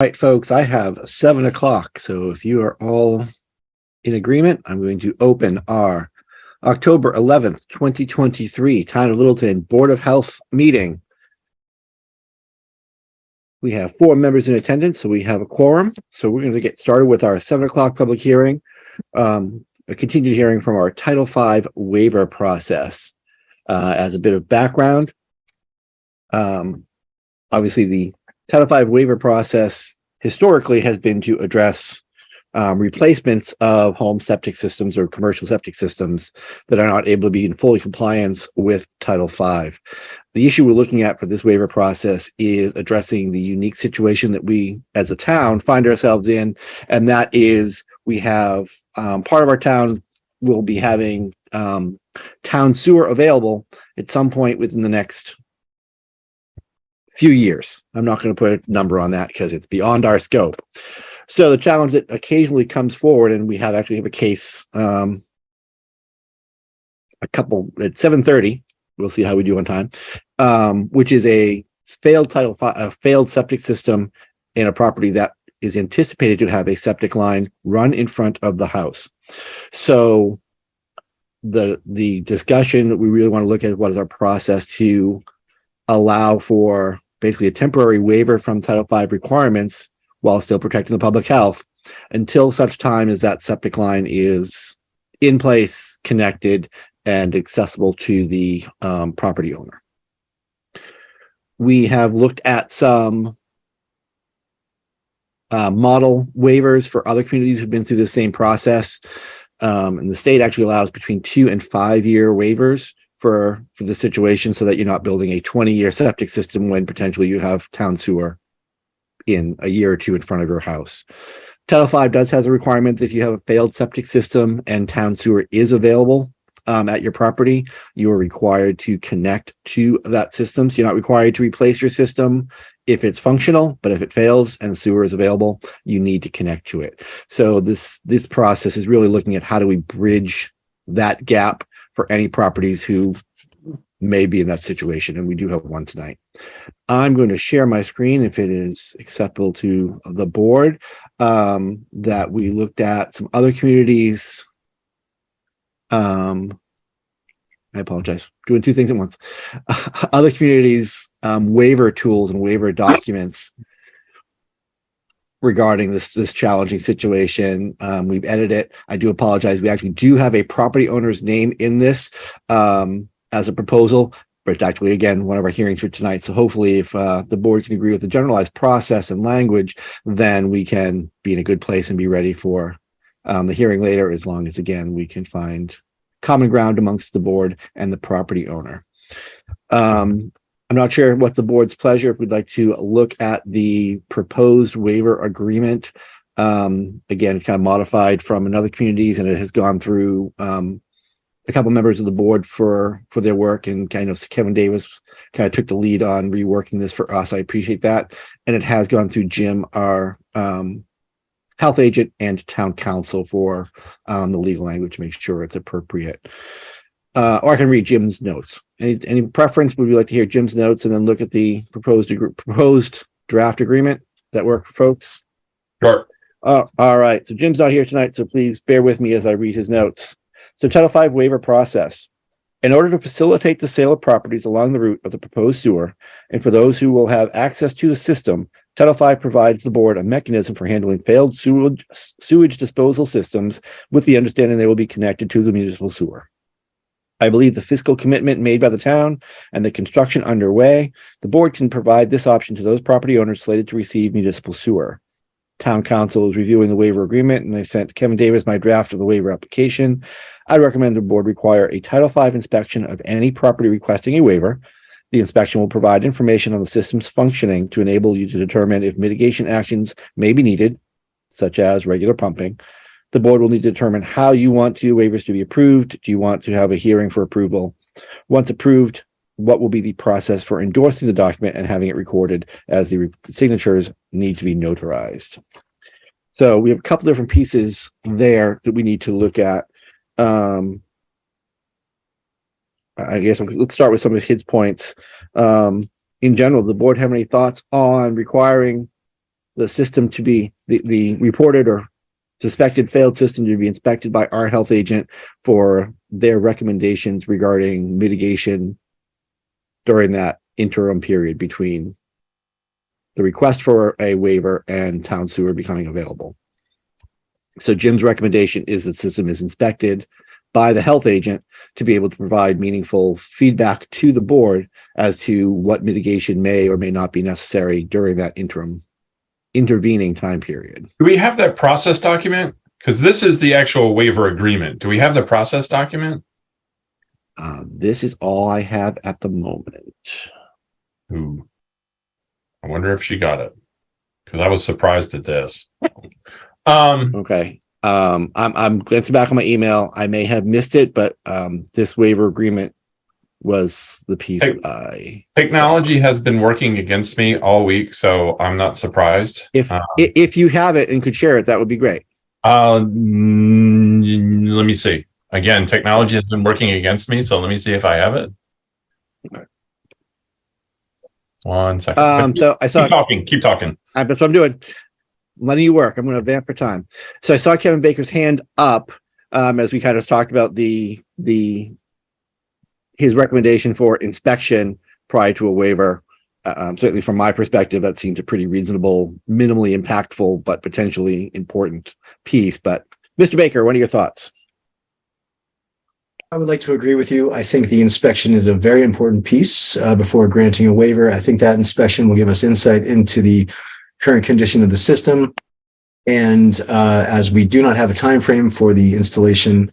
Right, folks, I have 7 o'clock. So if you are all in agreement, I'm going to open our October 11th, 2023 Town of Littleton Board of Health meeting. We have 4 members in attendance, so we have a quorum. So we're going to get started with our 7 o'clock public hearing, a continued hearing from our Title V waiver process. As a bit of background, obviously the Title V waiver process historically has been to address replacements of home septic systems or commercial septic systems that are not able to be in full compliance with Title V. The issue we're looking at for this waiver process is addressing the unique situation that we as a town find ourselves in, and that is we have part of our town will be having town sewer available at some point within the next few years. I'm not going to put a number on that because it's beyond our scope. So the challenge that occasionally comes forward, and we actually have a case, a couple at 7:30. We'll see how we do on time. Which is a failed failed septic system in a property that is anticipated to have a septic line run in front of the house. So the discussion that we really want to look at what is our process to allow for basically a temporary waiver from Title V requirements while still protecting the public health until such time as that septic line is in place, connected, and accessible to the property owner. We have looked at some model waivers for other communities who've been through the same process. And the state actually allows between 2 and 5 year waivers for the situation, so that you're not building a 20-year septic system when potentially you have town sewer in a year or two in front of your house. Title V does has a requirement that if you have a failed septic system and town sewer is available at your property, you are required to connect to that system. So you're not required to replace your system if it's functional, but if it fails and the sewer is available, you need to connect to it. So this process is really looking at how do we bridge that gap for any properties who may be in that situation, and we do have one tonight. I'm going to share my screen if it is acceptable to the board. That we looked at some other communities. I apologize, doing 2 things at once. Other communities waiver tools and waiver documents regarding this challenging situation. We've edited it. I do apologize. We actually do have a property owner's name in this as a proposal, but it's actually, again, one of our hearings for tonight. So hopefully if the board can agree with the generalized process and language, then we can be in a good place and be ready for the hearing later, as long as, again, we can find common ground amongst the board and the property owner. I'm not sure what the board's pleasure, if we'd like to look at the proposed waiver agreement. Again, it's kind of modified from another communities, and it has gone through a couple members of the board for their work, and kind of Kevin Davis kind of took the lead on reworking this for us. I appreciate that. And it has gone through Jim, our health agent, and town council for the legal language to make sure it's appropriate. Or I can read Jim's notes. Any preference? Would you like to hear Jim's notes and then look at the proposed draft agreement? That work for folks? Sure. All right. So Jim's not here tonight, so please bear with me as I read his notes. So Title V waiver process. In order to facilitate the sale of properties along the route of the proposed sewer, and for those who will have access to the system, Title V provides the board a mechanism for handling failed sewage disposal systems, with the understanding they will be connected to the municipal sewer. I believe the fiscal commitment made by the town and the construction underway, the board can provide this option to those property owners slated to receive municipal sewer. Town council is reviewing the waiver agreement, and I sent Kevin Davis my draft of the waiver application. I recommend the board require a Title V inspection of any property requesting a waiver. The inspection will provide information on the system's functioning to enable you to determine if mitigation actions may be needed, such as regular pumping. The board will need to determine how you want waivers to be approved. Do you want to have a hearing for approval? Once approved, what will be the process for endorsing the document and having it recorded, as the signatures need to be notarized? So we have a couple different pieces there that we need to look at. I guess let's start with some of his points. In general, the board have any thoughts on requiring the system to be the reported or suspected failed system to be inspected by our health agent for their recommendations regarding mitigation during that interim period between the request for a waiver and town sewer becoming available. So Jim's recommendation is the system is inspected by the health agent to be able to provide meaningful feedback to the board as to what mitigation may or may not be necessary during that intervening time period. Do we have that process document? Because this is the actual waiver agreement. Do we have the process document? This is all I have at the moment. Ooh. I wonder if she got it. Because I was surprised at this. Okay. I'm glancing back on my email. I may have missed it, but this waiver agreement was the piece technology has been working against me all week, so I'm not surprised. If you have it and could share it, that would be great. Let me see. Again, technology has been working against me, so let me see if I have it. Okay. 1 second. So I saw. Keep talking. That's what I'm doing. I'm letting you work. I'm going to vamp for time. So I saw Kevin Baker's hand up as we kind of talked about his recommendation for inspection prior to a waiver. Certainly from my perspective, that seems a pretty reasonable, minimally impactful, but potentially important piece. But Mr. Baker, what are your thoughts? I would like to agree with you. I think the inspection is a very important piece before granting a waiver. I think that inspection will give us insight into the current condition of the system. And as we do not have a time frame for the installation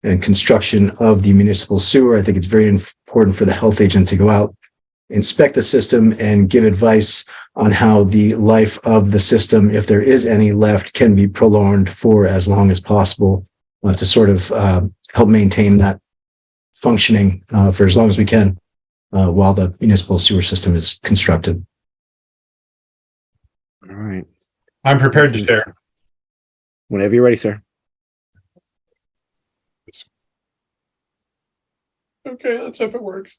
and construction of the municipal sewer, I think it's very important for the health agent to go out, inspect the system, and give advice on how the life of the system, if there is any left, can be prolonged for as long as possible to sort of help maintain that functioning for as long as we can while the municipal sewer system is constructed. All right. I'm prepared to share. Whenever you're ready, sir. Okay, let's hope it works.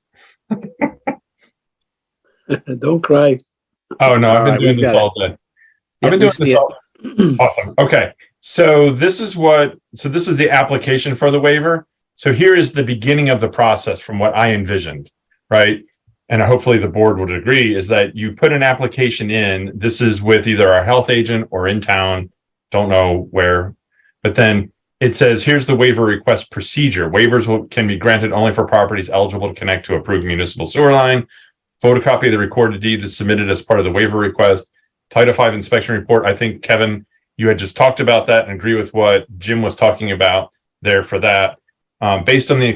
Don't cry. Oh no, I've been doing this all day. I've been doing this all. Awesome. Okay. So this is the application for the waiver. So here is the beginning of the process from what I envisioned, right? And hopefully the board would agree, is that you put an application in. This is with either our health agent or in town, don't know where, but then it says, here's the waiver request procedure. Waivers can be granted only for properties eligible to connect to approved municipal sewer line. Photocopy of the recorded deed is submitted as part of the waiver request. Title V inspection report. I think, Kevin, you had just talked about that and agree with what Jim was talking about there for that. Based on the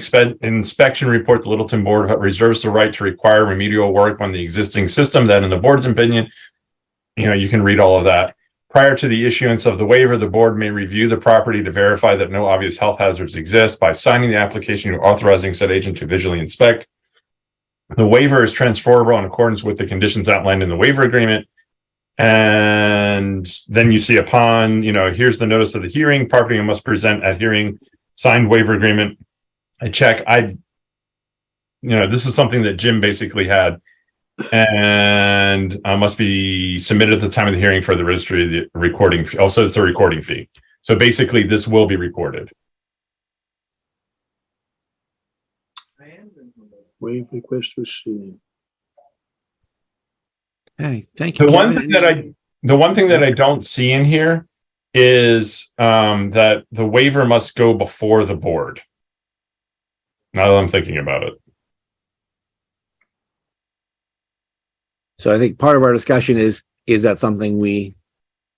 inspection report, the Littleton Board reserves the right to require remedial work on the existing system. That, in the board's opinion, you can read all of that. Prior to the issuance of the waiver, the board may review the property to verify that no obvious health hazards exist. By signing the application, you're authorizing said agent to visually inspect. The waiver is transferable in accordance with the conditions outlined in the waiver agreement. And then you see upon, here's the notice of the hearing. Property must present at hearing signed waiver agreement. I check. This is something that Jim basically had, and must be submitted at the time of the hearing for the registry of the recording. Also, it's a recording fee. So basically, this will be recorded. Waive request received. Hey, thank you. The one thing that I don't see in here is that the waiver must go before the board. Now that I'm thinking about it. So I think part of our discussion is that something we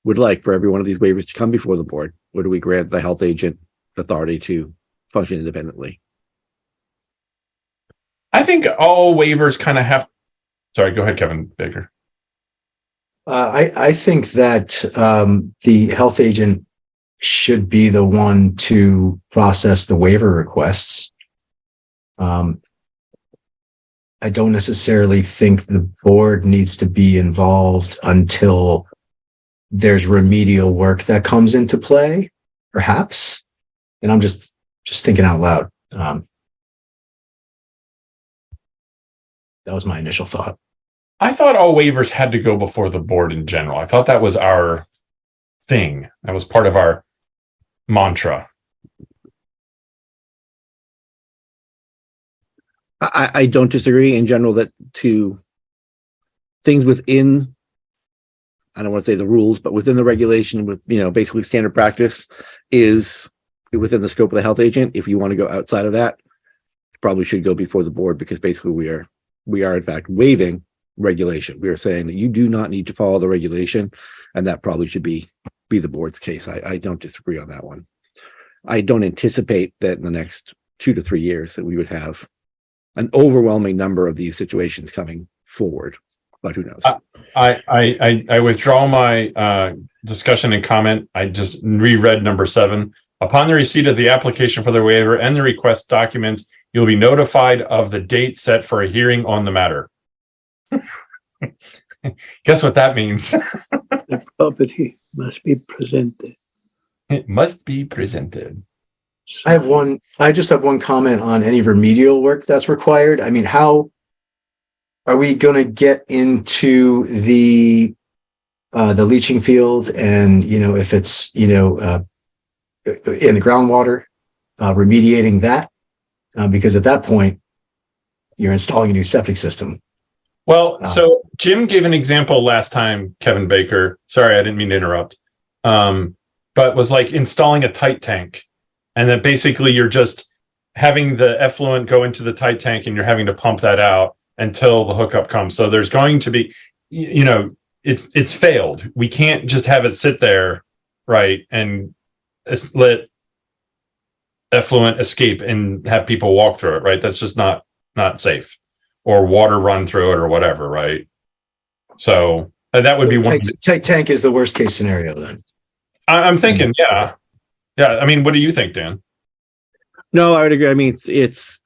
would like for every one of these waivers to come before the board? Or do we grant the health agent authority to function independently? I think all waivers kind of have. Sorry, go ahead, Kevin Baker. I think that the health agent should be the one to process the waiver requests. I don't necessarily think the board needs to be involved until there's remedial work that comes into play, perhaps. And I'm just thinking out loud. That was my initial thought. I thought all waivers had to go before the board in general. I thought that was our thing. That was part of our mantra. I don't disagree in general that to things within, I don't want to say the rules, but within the regulation with, basically standard practice is within the scope of the health agent. If you want to go outside of that, probably should go before the board, because basically we are in fact waiving regulation. We are saying that you do not need to follow the regulation, and that probably should be the board's case. I don't disagree on that one. I don't anticipate that in the next 2 to 3 years that we would have an overwhelming number of these situations coming forward, but who knows? I withdraw my discussion and comment. I just reread number 7. Upon the receipt of the application for the waiver and the request documents, you'll be notified of the date set for a hearing on the matter. Guess what that means? The property must be presented. It must be presented. I just have one comment on any remedial work that's required. I mean, how are we going to get into the leaching field, and, if it's, in the groundwater, remediating that? Because at that point, you're installing a new septic system. Well, so Jim gave an example last time, Kevin Baker. Sorry, I didn't mean to interrupt. But was like installing a tight tank. And that basically you're just having the effluent go into the tight tank, and you're having to pump that out until the hookup comes. So there's going to be, it's failed. We can't just have it sit there, right, and let effluent escape and have people walk through it, right? That's just not safe, or water run through it or whatever, right? So that would be one. Tight tank is the worst case scenario then. I'm thinking, yeah. I mean, what do you think, Dan? No, I would agree. I mean, it's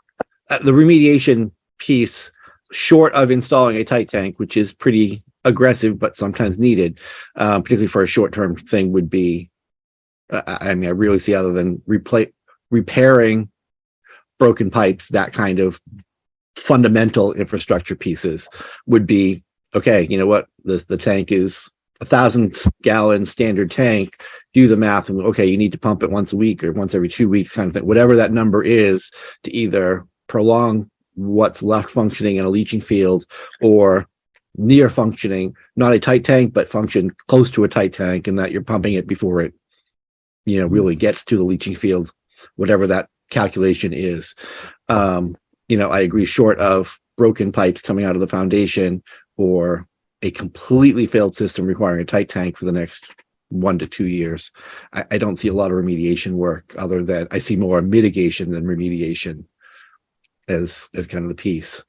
the remediation piece, short of installing a tight tank, which is pretty aggressive but sometimes needed, particularly for a short-term thing, would be, I really see, other than repairing broken pipes, that kind of fundamental infrastructure pieces would be, okay, you know what, the tank is 1,000-gallon standard tank. Do the math, and okay, you need to pump it once a week or once every 2 weeks, kind of thing. Whatever that number is, to either prolong what's left functioning in a leaching field, or near functioning, not a tight tank, but function close to a tight tank, and that you're pumping it before it, really gets to the leaching field, whatever that calculation is. I agree, short of broken pipes coming out of the foundation, or a completely failed system requiring a tight tank for the next 1 to 2 years, I don't see a lot of remediation work, other than I see more mitigation than remediation as kind of the piece.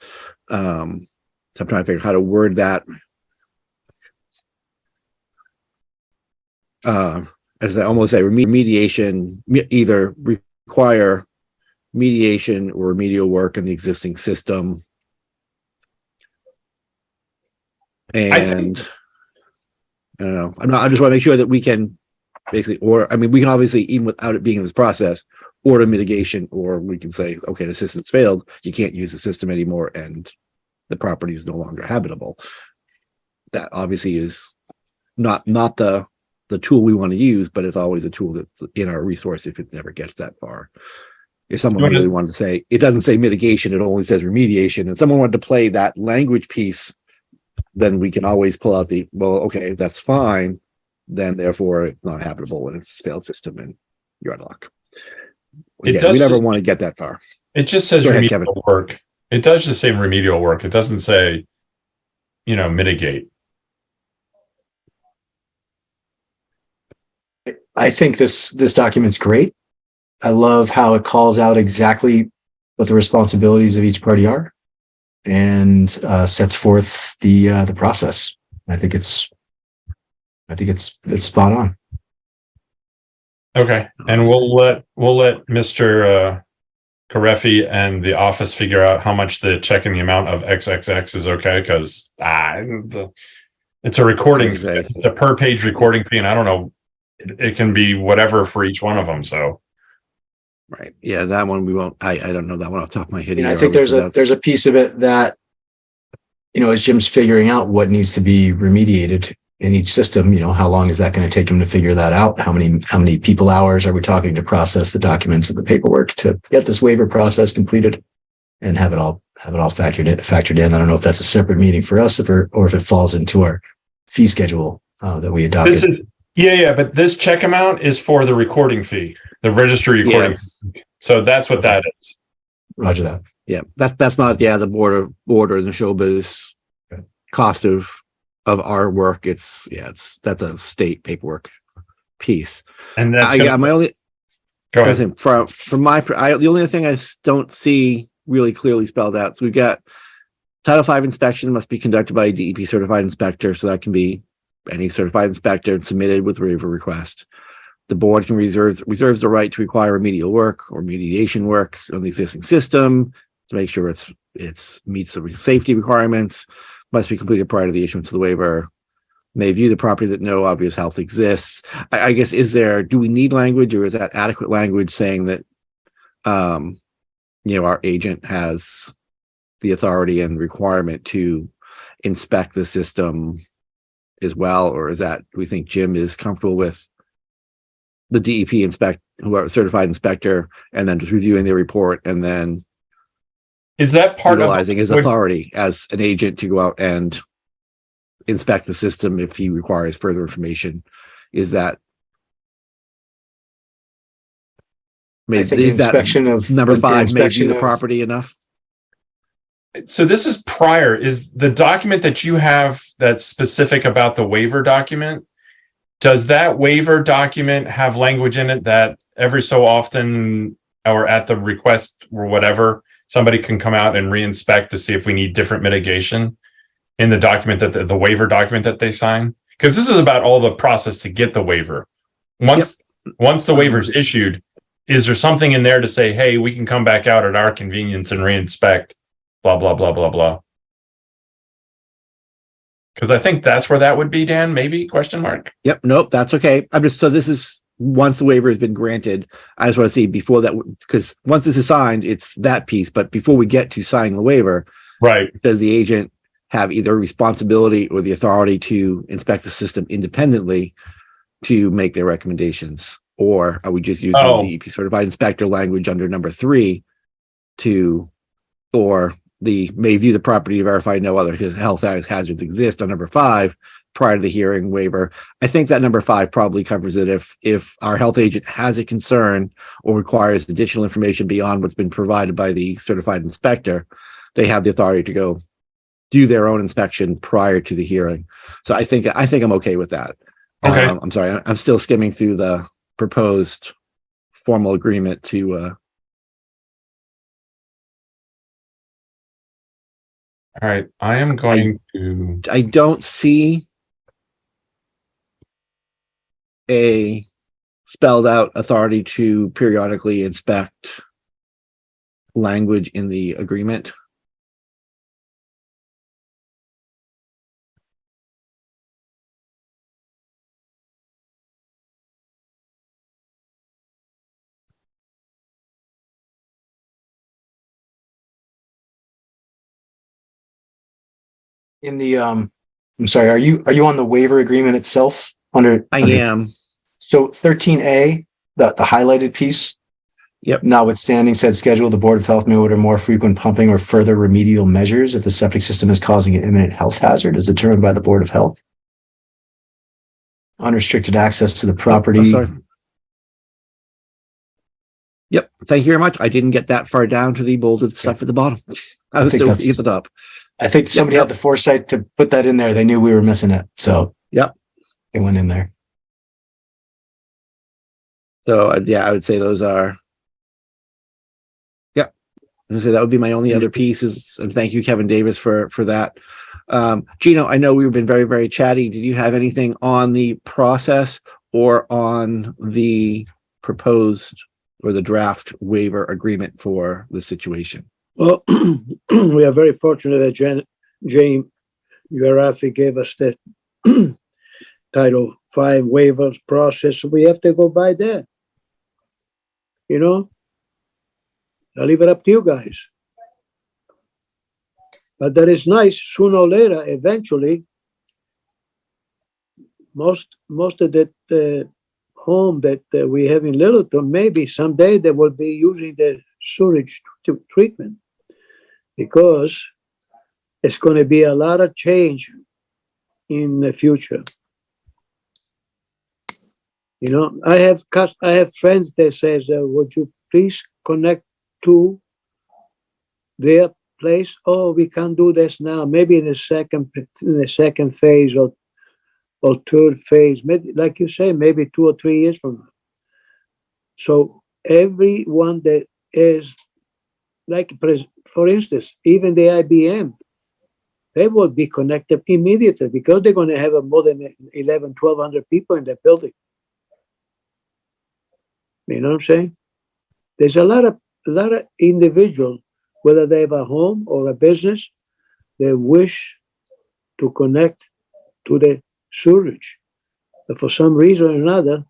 So I'm trying to figure out how to word that. As I almost say, remediation either require mediation or remedial work in the existing system. And I don't know. I just want to make sure that we can basically, we can obviously, even without it being in this process, order mitigation, or we can say, okay, the system's failed. You can't use the system anymore, and the property is no longer habitable. That obviously is not the tool we want to use, but it's always a tool that's in our resource if it never gets that far. If someone really wanted to say, it doesn't say mitigation, it only says remediation, and someone wanted to play that language piece, then we can always pull out okay, that's fine. Then therefore it's not habitable and it's a failed system and you're out of luck. Again, we never want to get that far. It just says remedial work. It does just say remedial work. It doesn't say, mitigate. I think this document's great. I love how it calls out exactly what the responsibilities of each party are, and sets forth the process. I think it's spot on. Okay, and we'll let Mr. Karefi and the office figure out how much the check in the amount of XXX is okay, because it's a recording, it's a per page recording fee, and I don't know, it can be whatever for each one of them. So, right, yeah, that one we won't. I don't know that one off the top of my head. I think there's a piece of it that as Jim's figuring out what needs to be remediated in each system, how long is that going to take him to figure that out? How many people hours are we talking to process the documents and the paperwork to get this waiver process completed and have it all factored in? I don't know if that's a separate meeting for us or if it falls into our fee schedule that we adopted. But this check amount is for the recording fee, the registry recording. Yeah. So that's what that is. Roger that. Yeah, that's not the board and the showbiz cost of our work. That's a state paperwork piece. And that's my only. Go ahead. From my, the only thing I don't see really clearly spelled out. So we've got Title V inspection must be conducted by a DEP certified inspector. So that can be any certified inspector submitted with waiver request. The board can reserves the right to require remedial work or mediation work on the existing system to make sure it meets the safety requirements. Must be completed prior to the issuance of the waiver. May view the property that no obvious health exists. I guess, do we need language, or is that adequate language saying that, our agent has the authority and requirement to inspect the system as well? Or do we think Jim is comfortable with the DEP whoever certified inspector, and then just reviewing the report and then is that part utilizing his authority as an agent to go out and inspect the system if he requires further information? Is that inspection of number 5 may view the property enough? So this is prior. Is the document that you have that's specific about the waiver document? Does that waiver document have language in it that every so often, or at the request or whatever, somebody can come out and re-inspect to see if we need different mitigation in the document that the waiver document that they sign? Because this is about all the process to get the waiver. Once the waiver is issued, is there something in there to say, hey, we can come back out at our convenience and re-inspect, blah, blah, blah, blah, blah? Because I think that's where that would be, Dan, maybe, question mark? Yep, nope, that's okay. So this is, once the waiver has been granted, I just want to see before that, because once this is signed, it's that piece. But before we get to signing the waiver, right, does the agent have either responsibility or the authority to inspect the system independently to make their recommendations? Or are we just using the DEP certified inspector language under number 3 or the may view the property to verify no other health hazards exist on number 5 prior to the hearing waiver? I think that number 5 probably covers it. If our health agent has a concern or requires additional information beyond what's been provided by the certified inspector, they have the authority to go do their own inspection prior to the hearing. So I think I'm okay with that. Okay. I'm sorry, I'm still skimming through the proposed formal agreement to all right, I am going to. I don't see a spelled out authority to periodically inspect language in the agreement. In the I'm sorry, are you on the waiver agreement itself? I am. So 13A, the highlighted piece. Yep. Notwithstanding said schedule, the Board of Health may order more frequent pumping or further remedial measures if the septic system is causing an imminent health hazard as determined by the Board of Health. Unrestricted access to the property. Yep. Thank you very much. I didn't get that far down to the bolded stuff at the bottom. I was still looking it up. I think somebody had the foresight to put that in there. They knew we were missing it. So yep, it went in there. So yeah, I would say those are. Yep. I would say that would be my only other pieces. And thank you, Kevin Davis, for that. Gino, I know we've been very, very chatty. Did you have anything on the process or on the proposed or the draft waiver agreement for the situation? Well, we are very fortunate that Jane Urafi gave us the Title V waivers process. So we have to go by that. I'll leave it up to you guys. But that is nice, sooner or later, eventually, most of that home that we have in Littleton, maybe someday they will be using the sewage treatment, because it's going to be a lot of change in the future. You know, I have friends that says, would you please connect to their place? Oh, we can't do this now. Maybe in the second phase or third phase, maybe, like you say, maybe 2 or 3 years from now. So everyone that is like, for instance, even the IBM, they will be connected immediately, because they're going to have more than 1,100 people in that building. You know what I'm saying? There's a lot of individuals, whether they have a home or a business, they wish to connect to the sewage. But for some reason or another,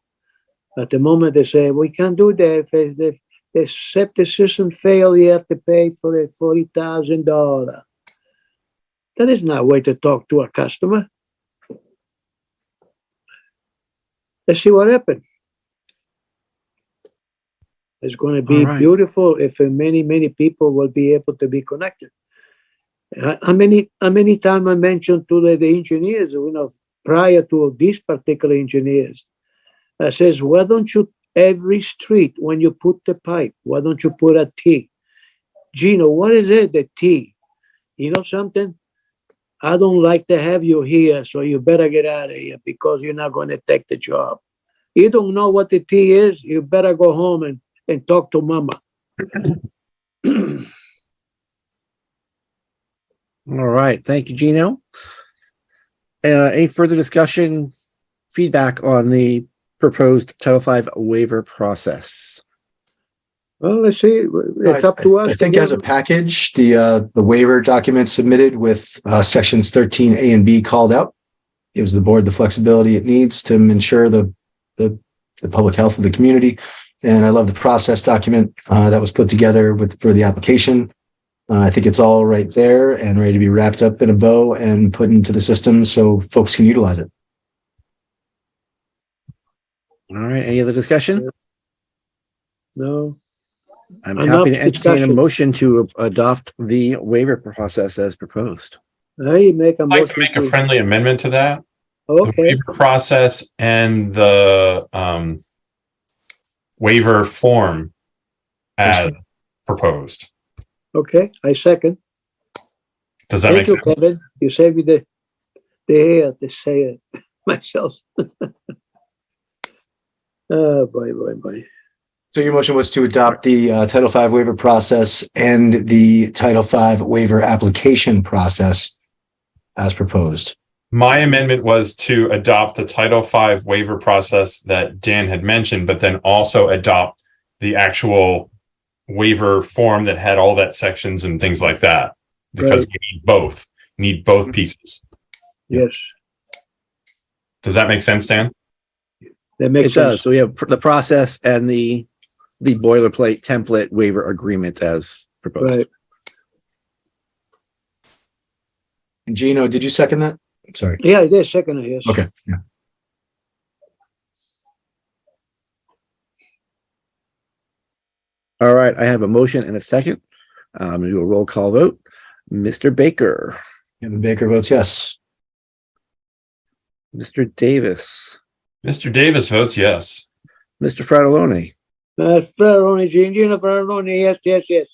at the moment they say, we can't do that. If the septic system fail, you have to pay for it $40,000. That is not a way to talk to a customer. Let's see what happens. It's going to be All right. beautiful if many people will be able to be connected. How many times I mentioned to the engineers, you know, prior to these particular engineers, I says, why don't you, every street, when you put the pipe, why don't you put a T? Gino, what is it, the T? You know something? I don't like to have you here, so you better get out of here, because you're not going to take the job. You don't know what the T is, you better go home and talk to mama. All right. Thank you, Gino. Any further discussion, feedback on the proposed Title V waiver process? Well, let's see. It's up to us. I think as a package, the waiver document submitted with sections 13A and B called out gives the board the flexibility it needs to ensure the public health of the community. And I love the process document that was put together for the application. I think it's all right there and ready to be wrapped up in a bow and put into the system so folks can utilize it. All right. Any other discussion? No. I'm Enough happy to entertain a discussion. motion to adopt the waiver process as proposed. I make a I'd like motion. to make a friendly amendment to that. The Okay, waiver process and the waiver form as proposed. okay, I second. Does that Thank make you, sense? Kevin. You saved me the hair to say it myself. Oh, boy. So your motion was to adopt the Title V waiver process and the Title V waiver application process as proposed. My amendment was to adopt the Title V waiver process that Dan had mentioned, but then also adopt the actual waiver form that had all that sections and things like that, because Right. we need both pieces. Yes, Does that make sense, Dan? that makes It does. sense. So we have the process and the boilerplate template waiver agreement as proposed. Right. Gino, did you second that? Sorry. Yeah, I did second it, yes. Okay. Yeah. All right. I have a motion and a second. I'm going to do a roll call vote. Mr. Baker, Kevin Baker votes yes. Mr. Davis, Mr. Davis votes yes. Mr. Fratelloni, Ferraroni, Gino Ferraroni, yes.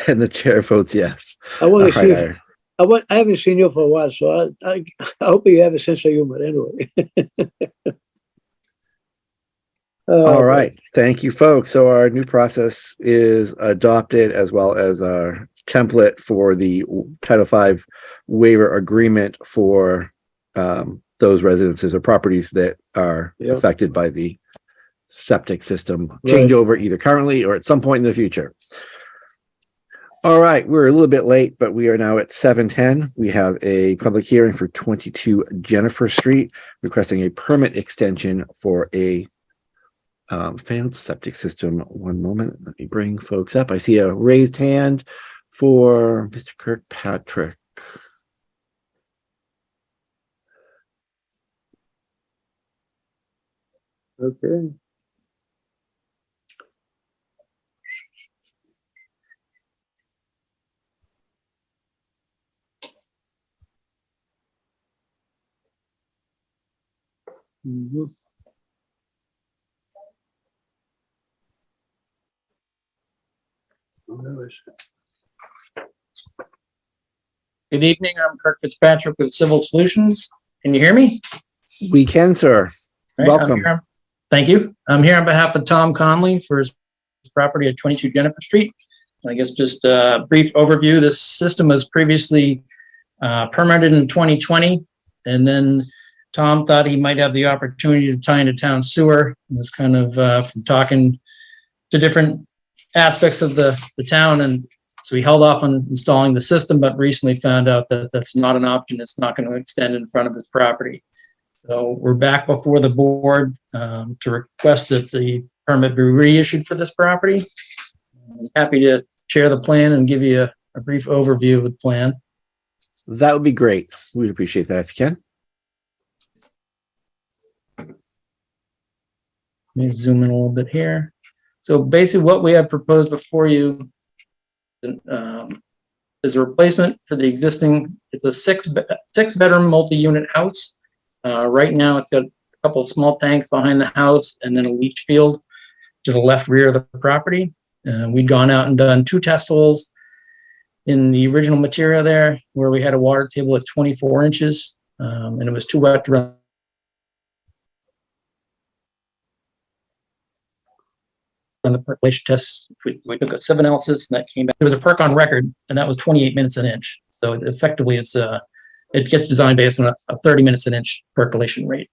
and the chair votes yes. I want All to see. right, I haven't seen you for a while, so I hope you have a sense of humor anyway. All right. Thank you, folks. So our new process is adopted, as well as our template for the Title V waiver agreement for those residences or properties that are Yeah. affected by the septic system Right. changeover, either currently or at some point in the future. All right, we're a little bit late, but we are now at 7:10. We have a public hearing for 22 Jennifer Street, requesting a permit extension for a failed septic system. One moment, let me bring folks up. I see a raised hand for Mr. Kirkpatrick. Okay. Mhm. Where is it? Good evening. I'm Kirk Fitzpatrick with Civil Solutions. Can you hear me? We can, sir. Right, Welcome. Thank you. I'm here on behalf of Tom Conley for his property at 22 Jennifer Street. I guess just a brief overview. This system was previously permitted in 2020, and then Tom thought he might have the opportunity to tie into town sewer. It was kind of from talking to different aspects of the town, and so he held off on installing the system, but recently found out that that's not an option. It's not going to extend in front of his property. So we're back before the board to request that the permit be reissued for this property. I'm happy to share the plan and give you a brief overview of the plan. That would be great. We'd appreciate that if you can. Let me zoom in a little bit here. So basically what we have proposed before you is a replacement for the existing, it's a six bedroom multi-unit house. Right now it's got a couple of small tanks behind the house and then a leach field to the left rear of the property. We'd gone out and done 2 test holes in the original material there where we had a water table at 24 inches and it was too wet to run the percolation tests. We took a 7 analysis and that came back. There was a perk on record and that was 28 minutes an inch. So effectively it gets designed based on a 30 minutes an inch percolation rate.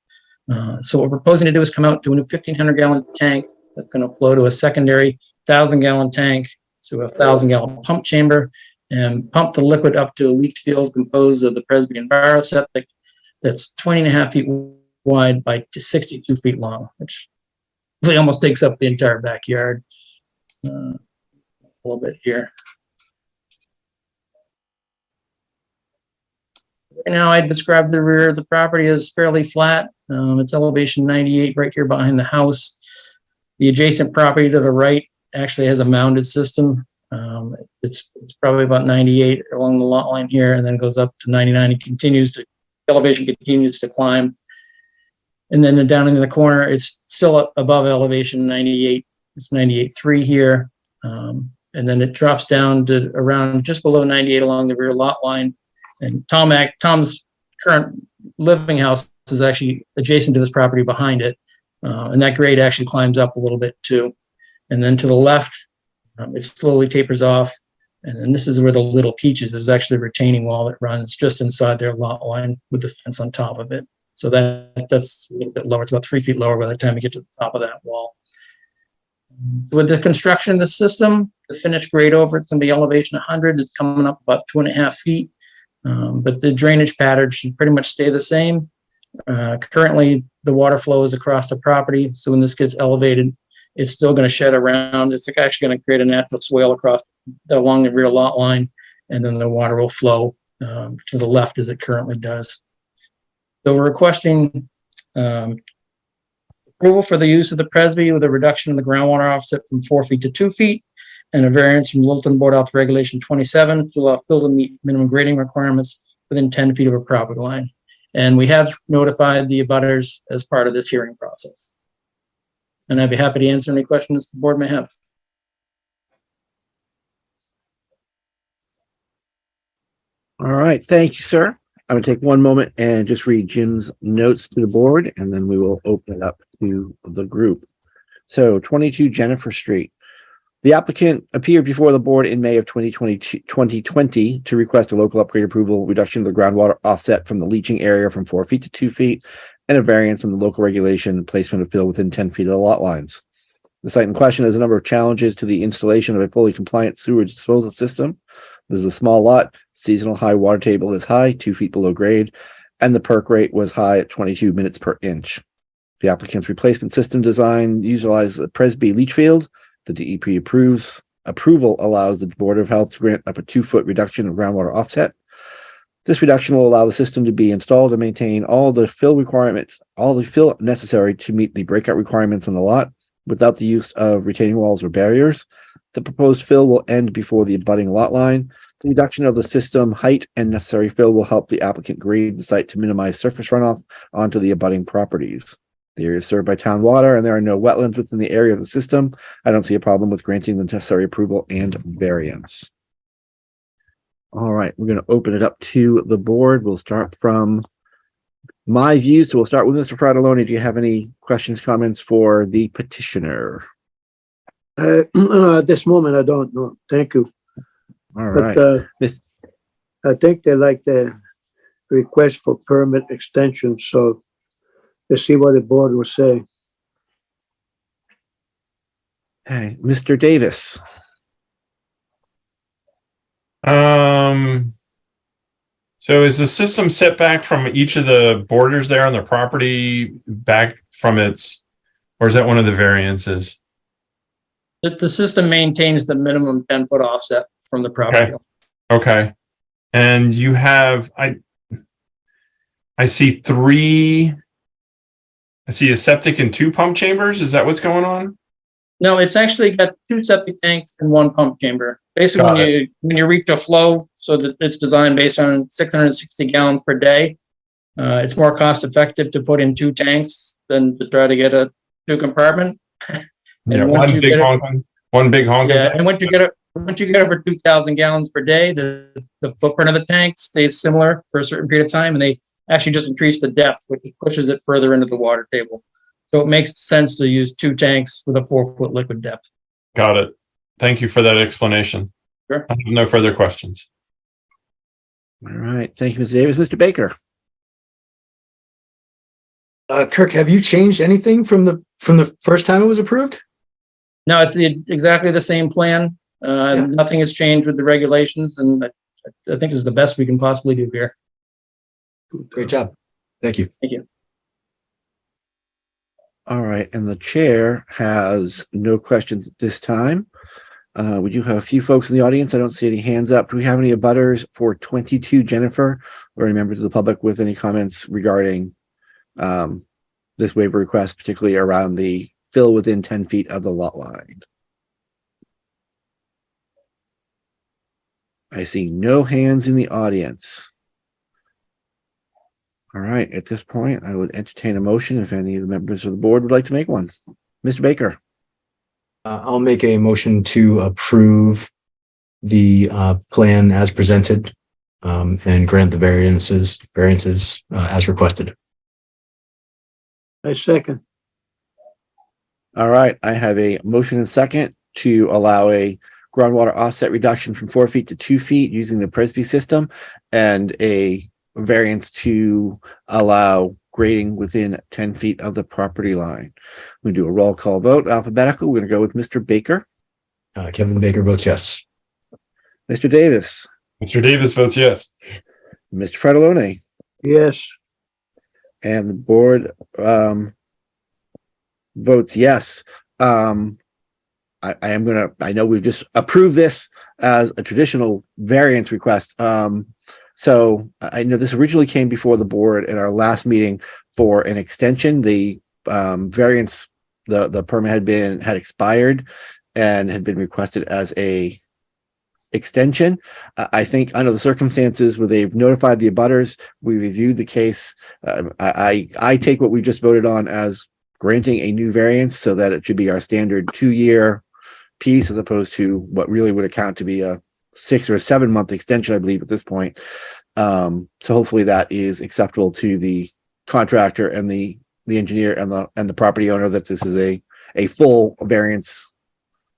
So what we're proposing to do is come out to a new 1,500 gallon tank that's going to flow to a secondary 1,000 gallon tank to a 1,000 gallon pump chamber and pump the liquid up to a leach field composed of the Presby and Barrow septic that's 20.5 feet wide by 62 feet long, which really almost takes up the entire backyard. A little bit here. Right now, I'd describe the rear of the property as fairly flat. It's elevation 98 right here behind the house. The adjacent property to the right actually has a mounded system. It's probably about 98 along the lot line here, and then goes up to 99. It elevation continues to climb. And then down in the corner, it's still above elevation 98. It's 98.3 here. And then it drops down to around just below 98 along the rear lot line. And Tom's current living house is actually adjacent to this property behind it. And that grade actually climbs up a little bit too. And then to the left, it slowly tapers off. And then this is where the Little Peaches is actually a retaining wall that runs just inside their lot line with the fence on top of it. So that's a little bit lower. It's about 3 feet lower by the time we get to the top of that wall. With the construction of the system, the finished grade over, it's going to be elevation 100. It's coming up about 2.5 feet. But the drainage pattern should pretty much stay the same. Currently, the water flow is across the property. So when this gets elevated, it's still going to shed around. It's actually going to create a natural swale along the rear lot line. And then the water will flow to the left as it currently does. So we're requesting approval for the use of the Presby with a reduction in the groundwater offset from 4 feet to 2 feet and a variance from Littleton Board Health Regulation 27 to allow fill to meet minimum grading requirements within 10 feet of a property line. And we have notified the abutters as part of this hearing process. And I'd be happy to answer any questions the board may have. All right. Thank you, sir. I'm going to take one moment and just read Jim's notes to the board, and then we will open it up to the group. So 22 Jennifer Street. The applicant appeared before the board in May of 2020 to request a local upgrade approval, reduction of the groundwater offset from the leaching area from 4 feet to 2 feet, and a variance from the local regulation placement of fill within 10 feet of the lot lines. The site in question has a number of challenges to the installation of a fully compliant sewage disposal system. This is a small lot. Seasonal high water table is high, 2 feet below grade, and the perk rate was high at 22 minutes per inch. The applicant's replacement system design utilizes a Presby leach field. The DEP approves approval allows the Board of Health to grant up a 2-foot reduction of groundwater offset. This reduction will allow the system to be installed and maintain all the fill necessary to meet the breakout requirements on the lot without the use of retaining walls or barriers. The proposed fill will end before the abutting lot line. The reduction of the system height and necessary fill will help the applicant grade the site to minimize surface runoff onto the abutting properties. The area is served by town water and there are no wetlands within the area of the system. I don't see a problem with granting the necessary approval and variance. All right, we're going to open it up to the board. We'll start from my view. So we'll start with Mr. Fratelloni. Do you have any questions, comments for the petitioner? At this moment, I don't know. Thank you. All But right. Miss- I think they like the request for permit extension, so let's see what the board will say. Hey, Mr. Davis. So is the system set back from each of the borders there on the property back from its, or is that one of the variances? The system maintains the minimum 10-foot offset from the property. Okay. And you have, I see a septic and 2 pump chambers. Is that what's going on? No, it's actually got 2 septic tanks and 1 pump chamber. Basically, when you reach a flow, so that it's designed based on 660 gallons per day, it's more cost effective to put in 2 tanks than to try to get a 2 compartment. Yeah, one big honking. Yeah, and once you get over 2,000 gallons per day, the footprint of the tank stays similar for a certain period of time, and they actually just increase the depth, which pushes it further into the water table. So it makes sense to use 2 tanks with a 4-foot liquid depth. Got it. Thank you for that explanation. Sure. I have no further questions. All right. Thank you, Mr. Davis. Mr. Baker. Kirk, have you changed anything from the first time it was approved? No, it's exactly the same plan. Nothing has changed with the regulations, and I think it's the best we can possibly do here. Great job. Thank you. Thank you. All right. And the chair has no questions at this time. We do have a few folks in the audience. I don't see any hands up. Do we have any abutters for 22 Jennifer or any members of the public with any comments regarding this waiver request, particularly around the fill within 10 feet of the lot line? I see no hands in the audience. All right. At this point, I would entertain a motion if any of the members of the board would like to make one. Mr. Baker. I'll make a motion to approve the plan as presented and grant the variances as requested. I second. All right. I have a motion and second to allow a groundwater offset reduction from 4 feet to 2 feet using the Presby system and a variance to allow grading within 10 feet of the property line. We do a roll call vote, alphabetical. We're going to go with Mr. Baker. Kevin Baker votes yes. Mr. Davis. Mr. Davis votes yes. Mr. Fratelloni. Yes. And the board votes yes. I know we've just approved this as a traditional variance request. So I know this originally came before the board at our last meeting for an extension. The variance, the permit had expired and had been requested as a extension. I think under the circumstances where they've notified the abutters, we reviewed the case. I take what we just voted on as granting a new variance so that it should be our standard 2-year piece as opposed to what really would account to be a 6 or 7 month extension, I believe, at this point. So hopefully that is acceptable to the contractor and the engineer and the property owner, that this is a full variance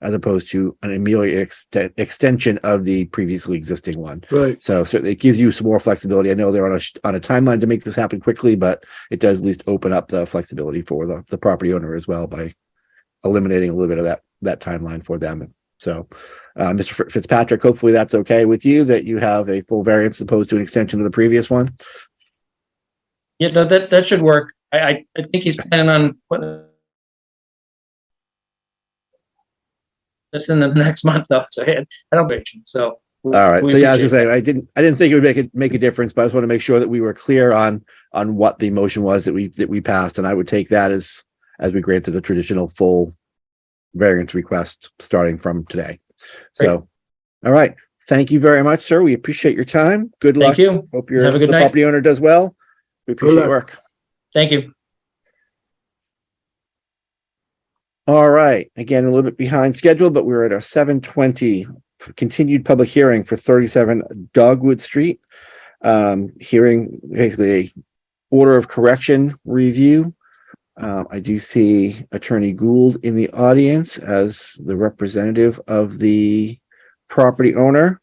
as opposed to an immediate extension of the previously existing one. Right. So certainly it gives you some more flexibility. I know they're on a timeline to make this happen quickly, but it does at least open up the flexibility for the property owner as well by eliminating a little bit of that timeline for them. So Mr. Fitzpatrick, hopefully that's okay with you, that you have a full variance as opposed to an extension of the previous one. Yeah, no, that should work. I think he's planning on putting That's in the next month though, so I don't get you, so. All right. So yeah, as I appreciate say, I didn't think it would make a difference, but I just want to make sure that we were clear on what the motion was that we passed, and I would take that as we granted a traditional full variance request starting from today. So, all right. Thank you very much, sir. We appreciate your time. Good luck. Thank you. Hope Have a good the night. property owner does well. We appreciate your work. Thank you. All right. Again, a little bit behind schedule, but we're at our 7:20 continued public hearing for 37 Dogwood Street. Hearing basically a order of correction review. I do see Attorney Gould in the audience as the representative of the property owner.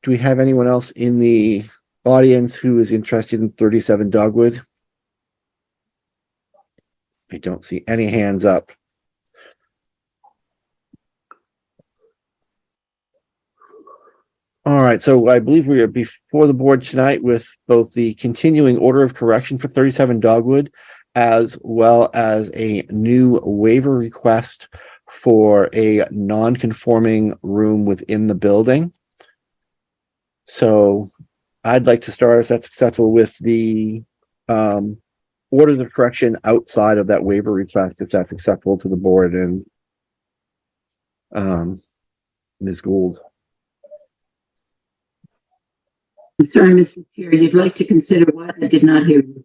Do we have anyone else in the audience who is interested in 37 Dogwood? I don't see any hands up. All right, so I believe we are before the board tonight with both the continuing order of correction for 37 Dogwood, as well as a new waiver request for a non-conforming room within the building. So I'd like to start, if that's acceptable, with the orders of correction outside of that waiver request, if that's acceptable to the board and Ms. Gould. I'm sorry, Mr. Chair, you'd like to consider what? I did not hear you.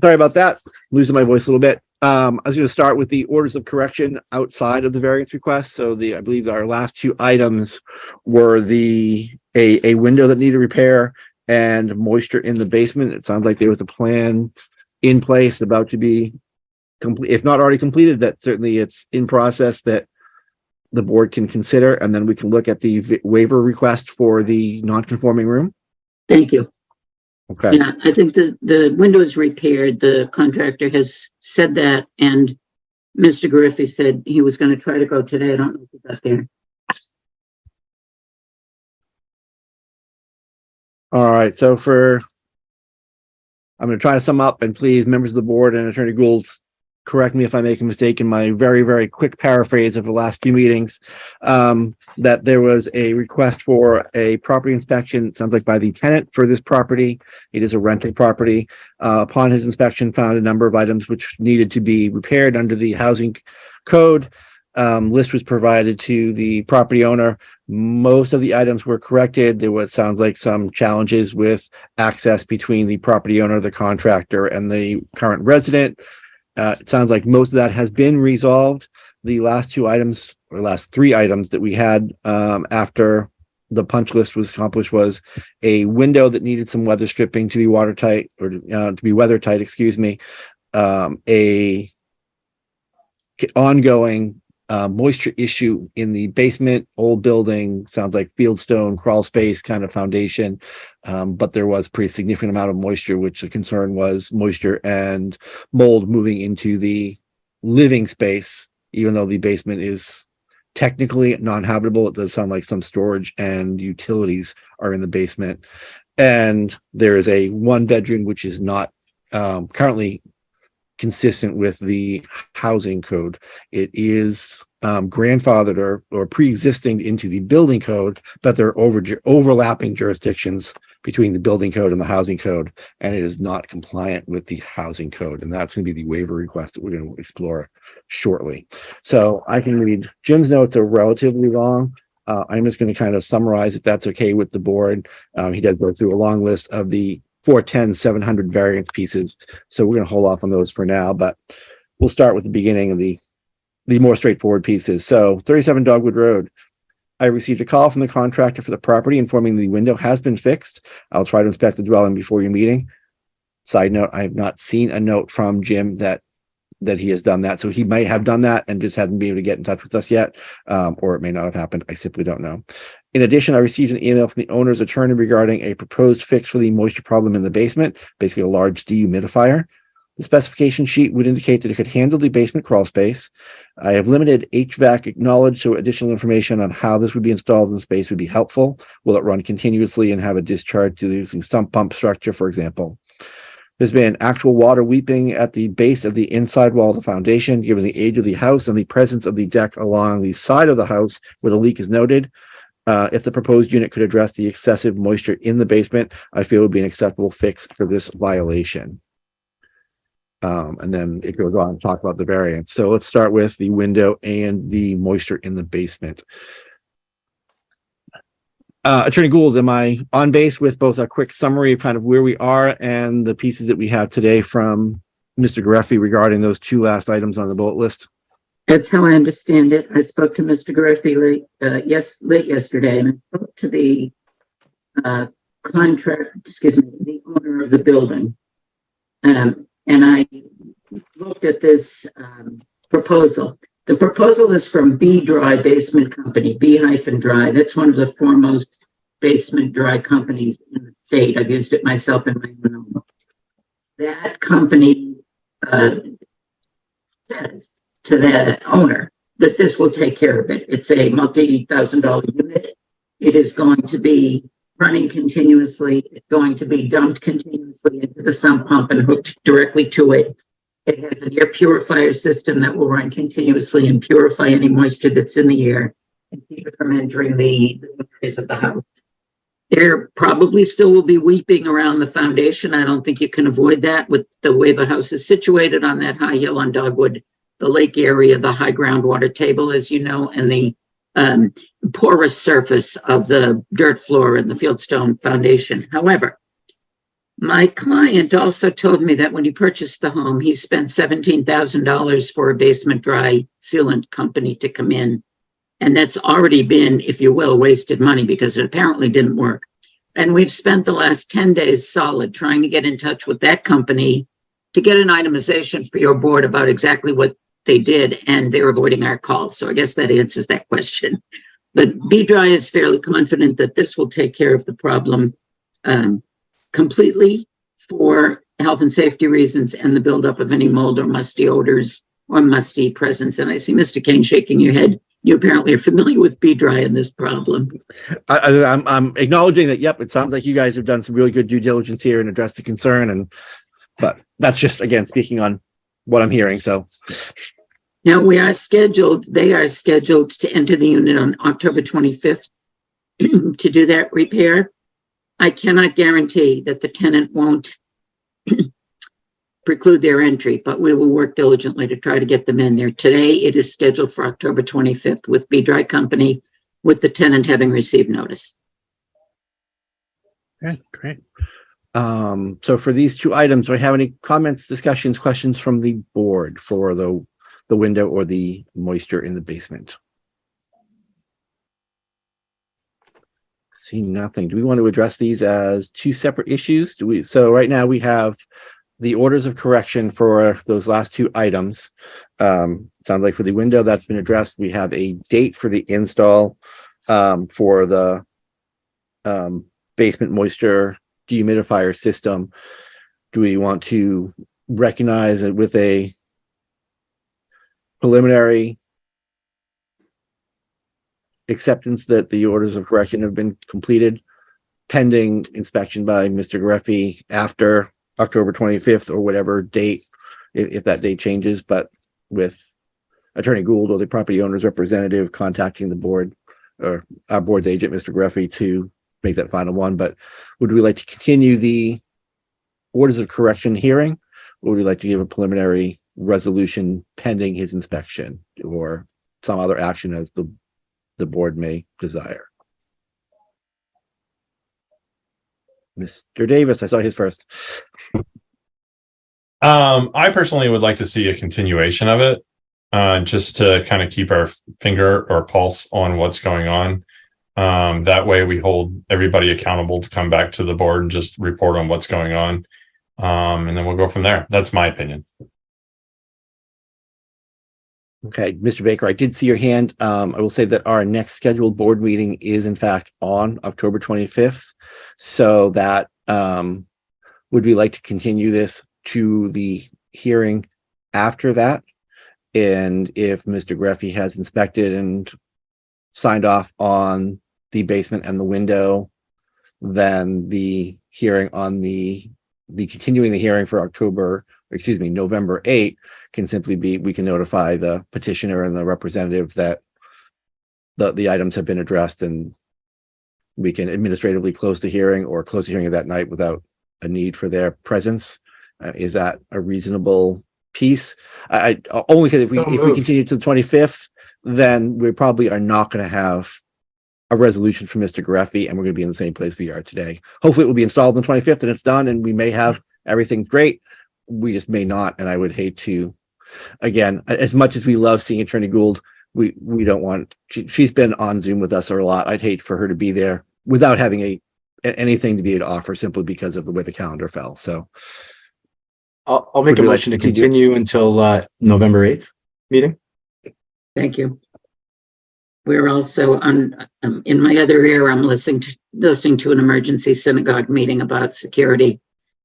Sorry about that. Losing my voice a little bit. I was going to start with the orders of correction outside of the variance request. So I believe our last two items were a window that needed repair and moisture in the basement. It sounds like there was a plan in place about to be complete, if not already completed, that certainly it's in process that the board can consider, and then we can look at the waiver request for the non-conforming room. Thank you. Okay. Yeah, I think the window is repaired. The contractor has said that, and Mr. Griffey said he was going to try to go today. I don't know if he got there. All right. So I'm going to try to sum up, and please, members of the board and Attorney Gould, correct me if I make a mistake in my very, very quick paraphrase of the last few meetings, that there was a request for a property inspection, it sounds like by the tenant for this property. It is a rental property. Upon his inspection, found a number of items which needed to be repaired under the housing code. List was provided to the property owner. Most of the items were corrected. There was, sounds like, some challenges with access between the property owner, the contractor, and the current resident. It sounds like most of that has been resolved. The last two items, or last three items that we had after the punch list was accomplished, was a window that needed some weather stripping to be watertight, or to be weather tight, excuse me. A ongoing moisture issue in the basement, old building, sounds like fieldstone, crawl space kind of foundation. But there was a pretty significant amount of moisture, which the concern was moisture and mold moving into the living space. Even though the basement is technically non-habitable, it does sound like some storage and utilities are in the basement. And there is a one bedroom, which is not currently consistent with the housing code. It is grandfathered or pre-existing into the building code, but there are overlapping jurisdictions between the building code and the housing code, and it is not compliant with the housing code. And that's going to be the waiver request that we're going to explore shortly. So I can read Jim's notes are relatively long. I'm just going to kind of summarize, if that's okay with the board. He does go through a long list of the 410, 700 variance pieces. So we're going to hold off on those for now, but we'll start with the beginning of the more straightforward pieces. So 37 Dogwood Road. I received a call from the contractor for the property informing the window has been fixed. I'll try to inspect the dwelling before your meeting. Side note, I have not seen a note from Jim that he has done that. So he might have done that and just hasn't been able to get in touch with us yet. Or it may not have happened. I simply don't know. In addition, I received an email from the owner's attorney regarding a proposed fix for the moisture problem in the basement, basically a large dehumidifier. The specification sheet would indicate that it could handle the basement crawl space. I have limited HVAC acknowledged, so additional information on how this would be installed in the space would be helpful. Will it run continuously and have a discharge to the using sump pump structure, for example? There's been actual water weeping at the base of the inside wall of the foundation, given the age of the house and the presence of the deck along the side of the house where the leak is noted. If the proposed unit could address the excessive moisture in the basement, I feel it would be an acceptable fix for this violation. And then it goes on to talk about the variance. So let's start with the window and the moisture in the basement. Attorney Gould, am I on base with both a quick summary of kind of where we are and the pieces that we have today from Mr. Gareffi regarding those two last items on the bullet list? That's how I understand it. I spoke to Mr. Gareffi late yesterday, and I spoke to the the owner of the building. And I looked at this proposal. The proposal is from B Dry Basement Company, B-Dry. That's one of the foremost basement dry companies in the state. I've used it myself in my own home. That company says to the owner that this will take care of it. It's a multi-$1,000 unit. It is going to be running continuously. It's going to be dumped continuously into the sump pump and hooked directly to it. It has an air purifier system that will run continuously and purify any moisture that's in the air and keep it from entering the areas of the house. There probably still will be weeping around the foundation. I don't think you can avoid that with the way the house is situated on that high hill on Dogwood, the lake area, the high groundwater table, as you know, and the porous surface of the dirt floor and the fieldstone foundation. However, my client also told me that when he purchased the home, he spent $17,000 for a basement dry sealant company to come in. And that's already been, if you will, wasted money because it apparently didn't work. And we've spent the last 10 days solid trying to get in touch with that company to get an itemization for your board about exactly what they did, and they're avoiding our calls. So I guess that answers that question. But B-Dry is fairly confident that this will take care of the problem completely for health and safety reasons and the buildup of any mold or musty odors or musty presence. And I see Mr. Kane shaking your head. You apparently are familiar with B-Dry and this problem. I'm acknowledging that, yep, it sounds like you guys have done some really good due diligence here and addressed the concern. But that's just, again, speaking on what I'm hearing. So now they are scheduled to enter the unit on October 25th to do that repair. I cannot guarantee that the tenant won't preclude their entry, but we will work diligently to try to get them in there. Today, it is scheduled for October 25th with B-Dry Company, with the tenant having received notice. Okay, great. So for these two items, do I have any comments, discussions, questions from the board for the window or the moisture in the basement? See nothing. Do we want to address these as two separate issues? So right now we have the orders of correction for those last two items. Sounds like for the window that's been addressed. We have a date for the install for the basement moisture dehumidifier system. Do we want to recognize it with a preliminary acceptance that the orders of correction have been completed pending inspection by Mr. Gareffi after October 25th or whatever date, if that date changes, but with Attorney Gould or the property owner's representative contacting the board or our board's agent, Mr. Gareffi, to make that final one. But would we like to continue the orders of correction hearing, or would we like to give a preliminary resolution pending his inspection or some other action as the board may desire? Mr. Davis, I saw his first. I personally would like to see a continuation of it, just to kind of keep our finger or pulse on what's going on. That way we hold everybody accountable to come back to the board and just report on what's going on. And then we'll go from there. That's my opinion. Okay, Mr. Baker, I did see your hand. I will say that our next scheduled board meeting is in fact on October 25th. So that would we like to continue this to the hearing after that? And if Mr. Gareffi has inspected and signed off on the basement and the window, then the hearing on the the continuing the hearing for November 8 can simply be, we can notify the petitioner and the representative that the items have been addressed, and we can administratively close the hearing or close the hearing that night without a need for their presence. Is that a reasonable piece? I only because if we continue to the 25th, then we probably are not going to have a resolution from Mr. Greffy, and we're going to be in the same place we are today. Hopefully it will be installed on the 25th and it's done, and we may have everything great. We just may not, and I would hate to, again, as much as we love seeing Attorney Gould, we don't want, she's been on Zoom with us a lot. I'd hate for her to be there without having anything to be able to offer, simply because of the way the calendar fell. So I'll make a motion to continue until November 8th meeting. Thank you. We're also on, in my other ear, I'm listening to an emergency synagogue meeting about security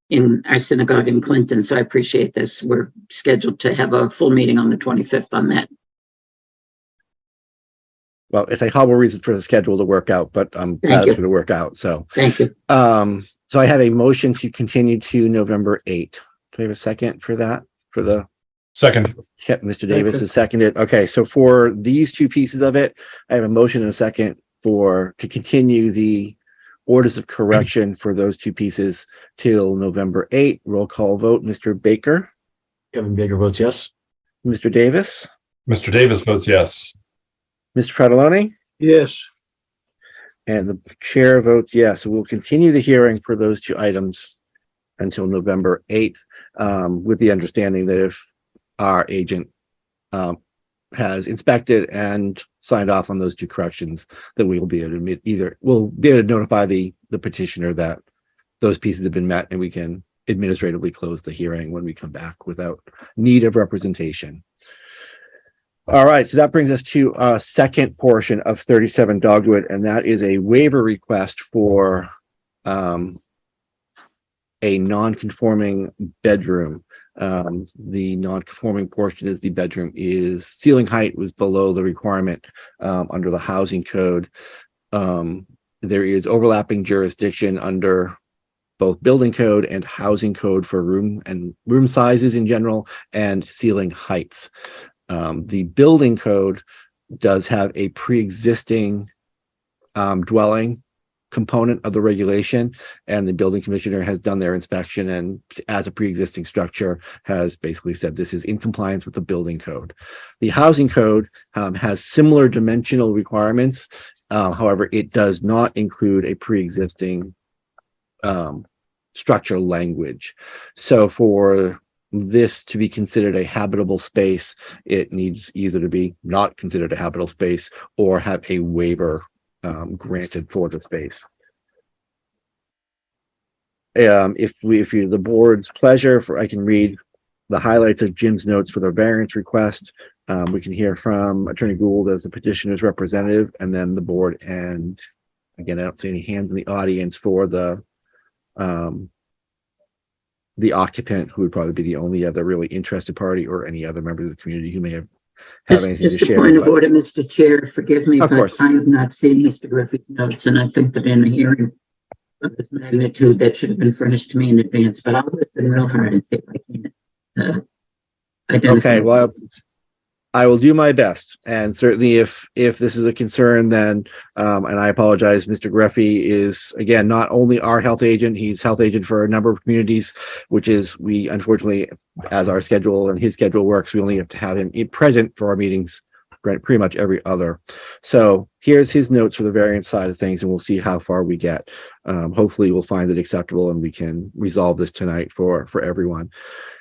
in our synagogue in Clinton. So I appreciate this. We're scheduled to have a full meeting on the 25th on that. Well, it's a horrible reason for the schedule to work out, but I'm glad it's going to work out. So thank you. So I have a motion to continue to November 8. Do we have a second for that? For the second. Yep, Mr. Davis is seconded. Okay, so for these two pieces of it, I have a motion and a second to continue the orders of correction for those two pieces till November 8. Roll call vote. Mr. Baker. Kevin Baker votes yes. Mr. Davis. Mr. Davis votes yes. Mr. Fratelloni. Yes. And the chair votes yes. So we'll continue the hearing for those two items until November 8th, with the understanding that if our agent has inspected and signed off on those two corrections, that we will be able to we'll be able to notify the petitioner that those pieces have been met, and we can administratively close the hearing when we come back without need of representation. All right, so that brings us to a second portion of 37 Dogwood, and that is a waiver request for a non-conforming bedroom. The non-conforming portion is the bedroom is ceiling height was below the requirement under the housing code. There is overlapping jurisdiction under both building code and housing code for room sizes in general and ceiling heights. The building code does have a pre-existing dwelling component of the regulation, and the building commissioner has done their inspection and, as a pre-existing structure, has basically said this is in compliance with the building code. The housing code has similar dimensional requirements. However, it does not include a pre-existing structure language. So for this to be considered a habitable space, it needs either to be not considered a habitable space or have a waiver granted for the space. If the board's pleasure, I can read the highlights of Jim's notes for the variance request. We can hear from Attorney Gould as the petitioner's representative, and then the board. And again, I don't see any hands in the audience for the occupant, who would probably be the only other really interested party, or any other members of the community who may have anything to share. Just a point of order, Mr. Chair, forgive me, Of but course. I have not seen Mr. Griffith's notes, and I think that in a hearing of this magnitude, that should have been furnished to me in advance, but I'll listen real hard and see if I can identify. Okay, well, I will do my best, and certainly if this is a concern, then and I apologize, Mr. Greffy is, again, not only our health agent, he's health agent for a number of communities, which is, we unfortunately, as our schedule and his schedule works, we only have to have him present for our meetings pretty much every other. So here's his notes for the variance side of things, and we'll see how far we get. Hopefully we'll find it acceptable and we can resolve this tonight for everyone.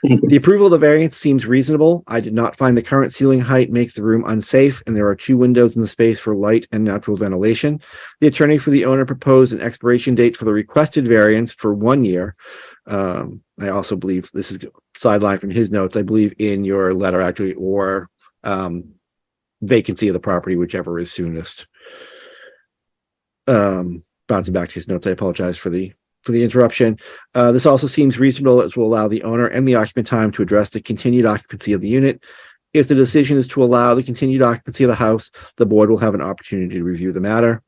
The approval of the variance seems reasonable. I did not find the current ceiling height makes the room unsafe, and there are 2 windows in the space for light and natural ventilation. The attorney for the owner proposed an expiration date for the requested variance for 1 year. I also believe, this is sideline from his notes, I believe in your letter actually, or vacancy of the property, whichever is soonest. Bouncing back to his notes, I apologize for the interruption. This also seems reasonable, as will allow the owner and the occupant time to address the continued occupancy of the unit. If the decision is to allow the continued occupancy of the house, the board will have an opportunity to review the matter.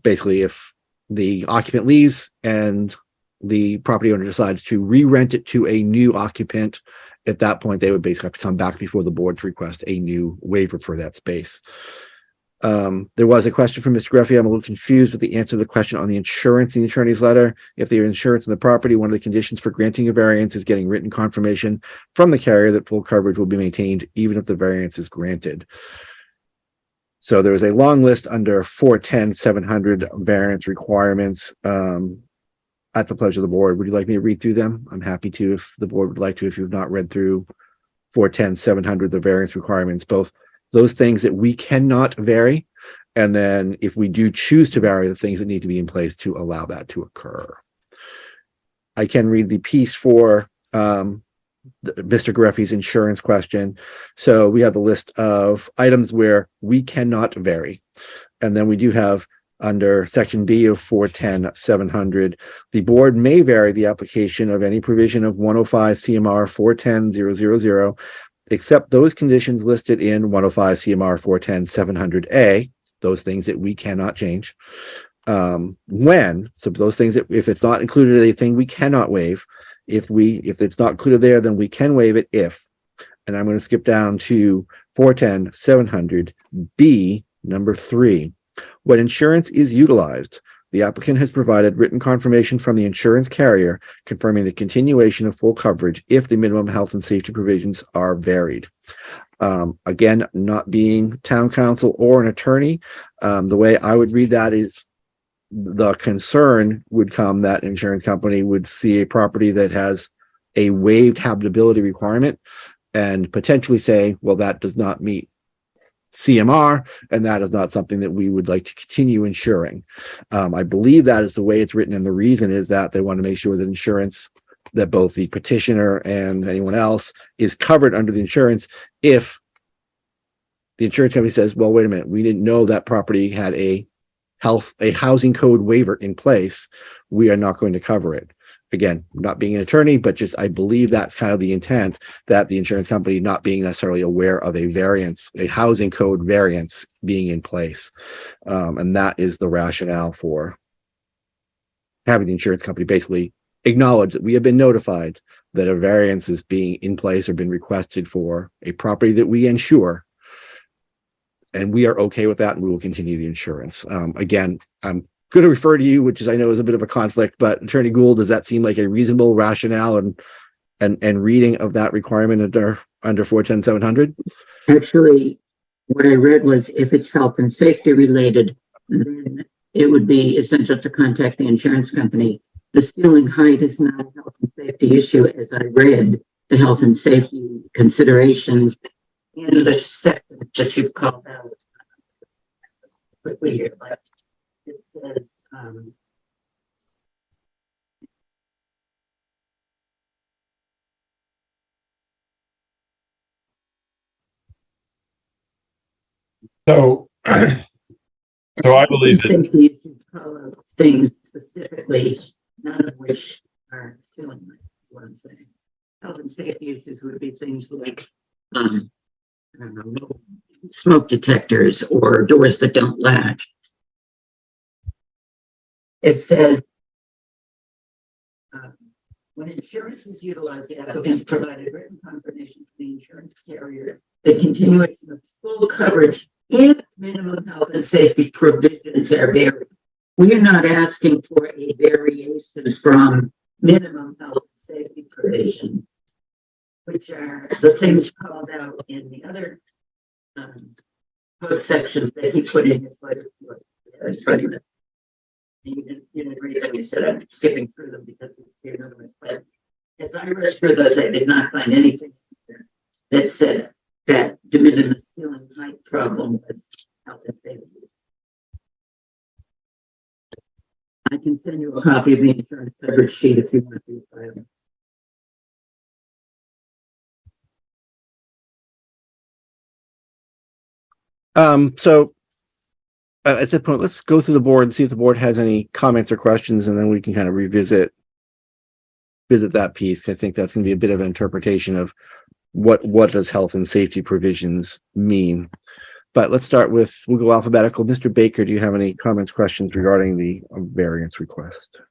Basically, if the occupant leaves and the property owner decides to re-rent it to a new occupant, at that point, they would basically have to come back before the board to request a new waiver for that space. There was a question from Mr. Greffey. I'm a little confused with the answer to the question on the insurance in the attorney's letter. If there is insurance in the property, one of the conditions for granting a variance is getting written confirmation from the carrier that full coverage will be maintained even if the variance is granted. So there is a long list under 410-700 variance requirements. At the pleasure of the board, would you like me to read through them? I'm happy to, if the board would like to, if you've not read through 410-700, the variance requirements, both those things that we cannot vary, and then if we do choose to vary, the things that need to be in place to allow that to occur. I can read the piece for Mr. Greffey's insurance question. So we have the list of items where we cannot vary. And then we do have under section B of 410-700, the board may vary the application of any provision of 105 CMR 410-000, except those conditions listed in 105 CMR 410-700A, those things that we cannot change. So those things that if it's not included, anything we cannot waive. If it's not included there, then we can waive it if. And I'm going to skip down to 410-700B, number 3. When insurance is utilized, the applicant has provided written confirmation from the insurance carrier confirming the continuation of full coverage if the minimum health and safety provisions are varied. Again, not being town council or an attorney, the way I would read that is the concern would come that an insurance company would see a property that has a waived habitability requirement and potentially say, well, that does not meet CMR, and that is not something that we would like to continue insuring. I believe that is the way it's written, and the reason is that they want to make sure that insurance, that both the petitioner and anyone else is covered under the insurance if the insurance company says, well, wait a minute, we didn't know that property had a housing code waiver in place. We are not going to cover it. Again, not being an attorney, but just I believe that's kind of the intent, that the insurance company not being necessarily aware of a variance, a housing code variance being in place. And that is the rationale for having the insurance company basically acknowledge that we have been notified that a variance is being in place or been requested for a property that we insure. And we are okay with that, and we will continue the insurance. Again, I'm going to refer to you, which is I know is a bit of a conflict, but Attorney Gould, does that seem like a reasonable rationale and reading of that requirement under 410-700? Actually, what I read was if it's health and safety related, then it would be essential to contact the insurance company. The ceiling height is not a health and safety issue, as I read the health and safety considerations in the section that you've called out. Quickly here, but it says, so I believe that safety issues call out things specifically, none of which are ceiling height, is what I'm saying. Health and safety issues would be things like, I don't know, smoke detectors or doors that don't latch. It says, when insurance is utilized, the applicant provided written confirmation to the insurance carrier the continuation of full coverage if minimum health and safety provisions are varied. We are not asking for a variation from minimum health and safety provisions, which are the things called out in the other post sections that he put in his letter to us. You didn't read them. You said I'm skipping through them because it's here anonymous. But as I read through those, I did not find anything that said that de minimis ceiling height problem was health and safety. I can send you a copy of the insurance coverage sheet if you want to file. So at this point, let's go through the board and see if the board has any comments or questions, and then we can kind of visit that piece. I think that's going to be a bit of an interpretation of what does health and safety provisions mean. But let's start with, we'll go alphabetical. Mr. Baker, do you have any comments, questions regarding the variance request?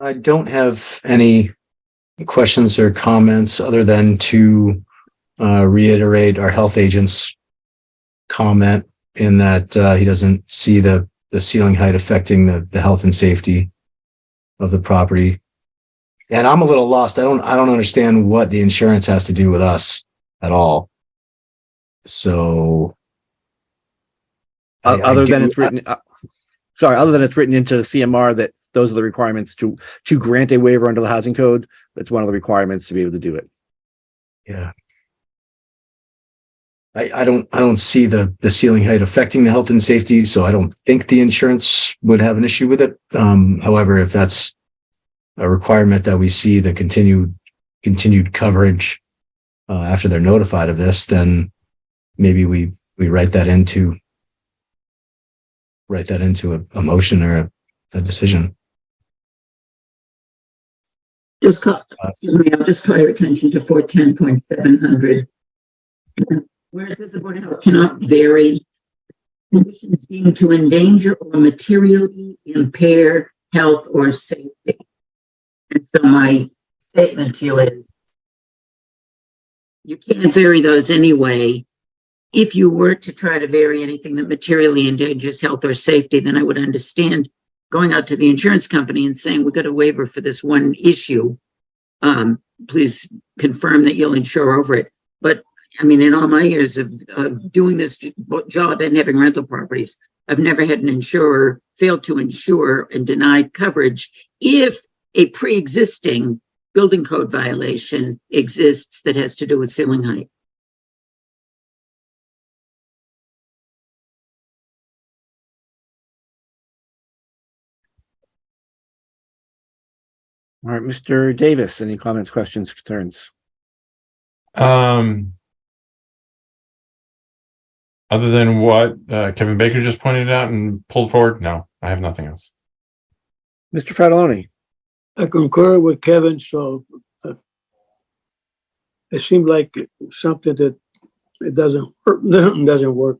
I don't have any questions or comments other than to reiterate our health agent's comment in that he doesn't see the ceiling height affecting the health and safety of the property. And I'm a little lost. I don't understand what the insurance has to do with us at all. So Other than it's written into the CMR that those are the requirements to grant a waiver under the housing code. That's one of the requirements to be able to do it. yeah. I don't see the ceiling height affecting the health and safety, so I don't think the insurance would have an issue with it. However, if that's a requirement that we see the continued coverage after they're notified of this, then maybe we write that into a motion or a decision. Excuse me, I'll just call your attention to 410.700. Where it says the Board of Health cannot vary conditions deemed to endanger or materially impair health or safety. And so my statement to you is, you can't vary those anyway. If you were to try to vary anything that materially endangers health or safety, then I would understand going out to the insurance company and saying, we've got a waiver for this one issue. Please confirm that you'll insure over it. But I mean, in all my years of doing this job and having rental properties, I've never had an insurer fail to insure and denied coverage if a pre-existing building code violation exists that has to do with ceiling height. All right, Mr. Davis, any comments, questions, concerns? Other than what Kevin Baker just pointed out and pulled forward, no, I have nothing else. Mr. Fratelloni? I concur with Kevin, so it seemed like something that it doesn't work.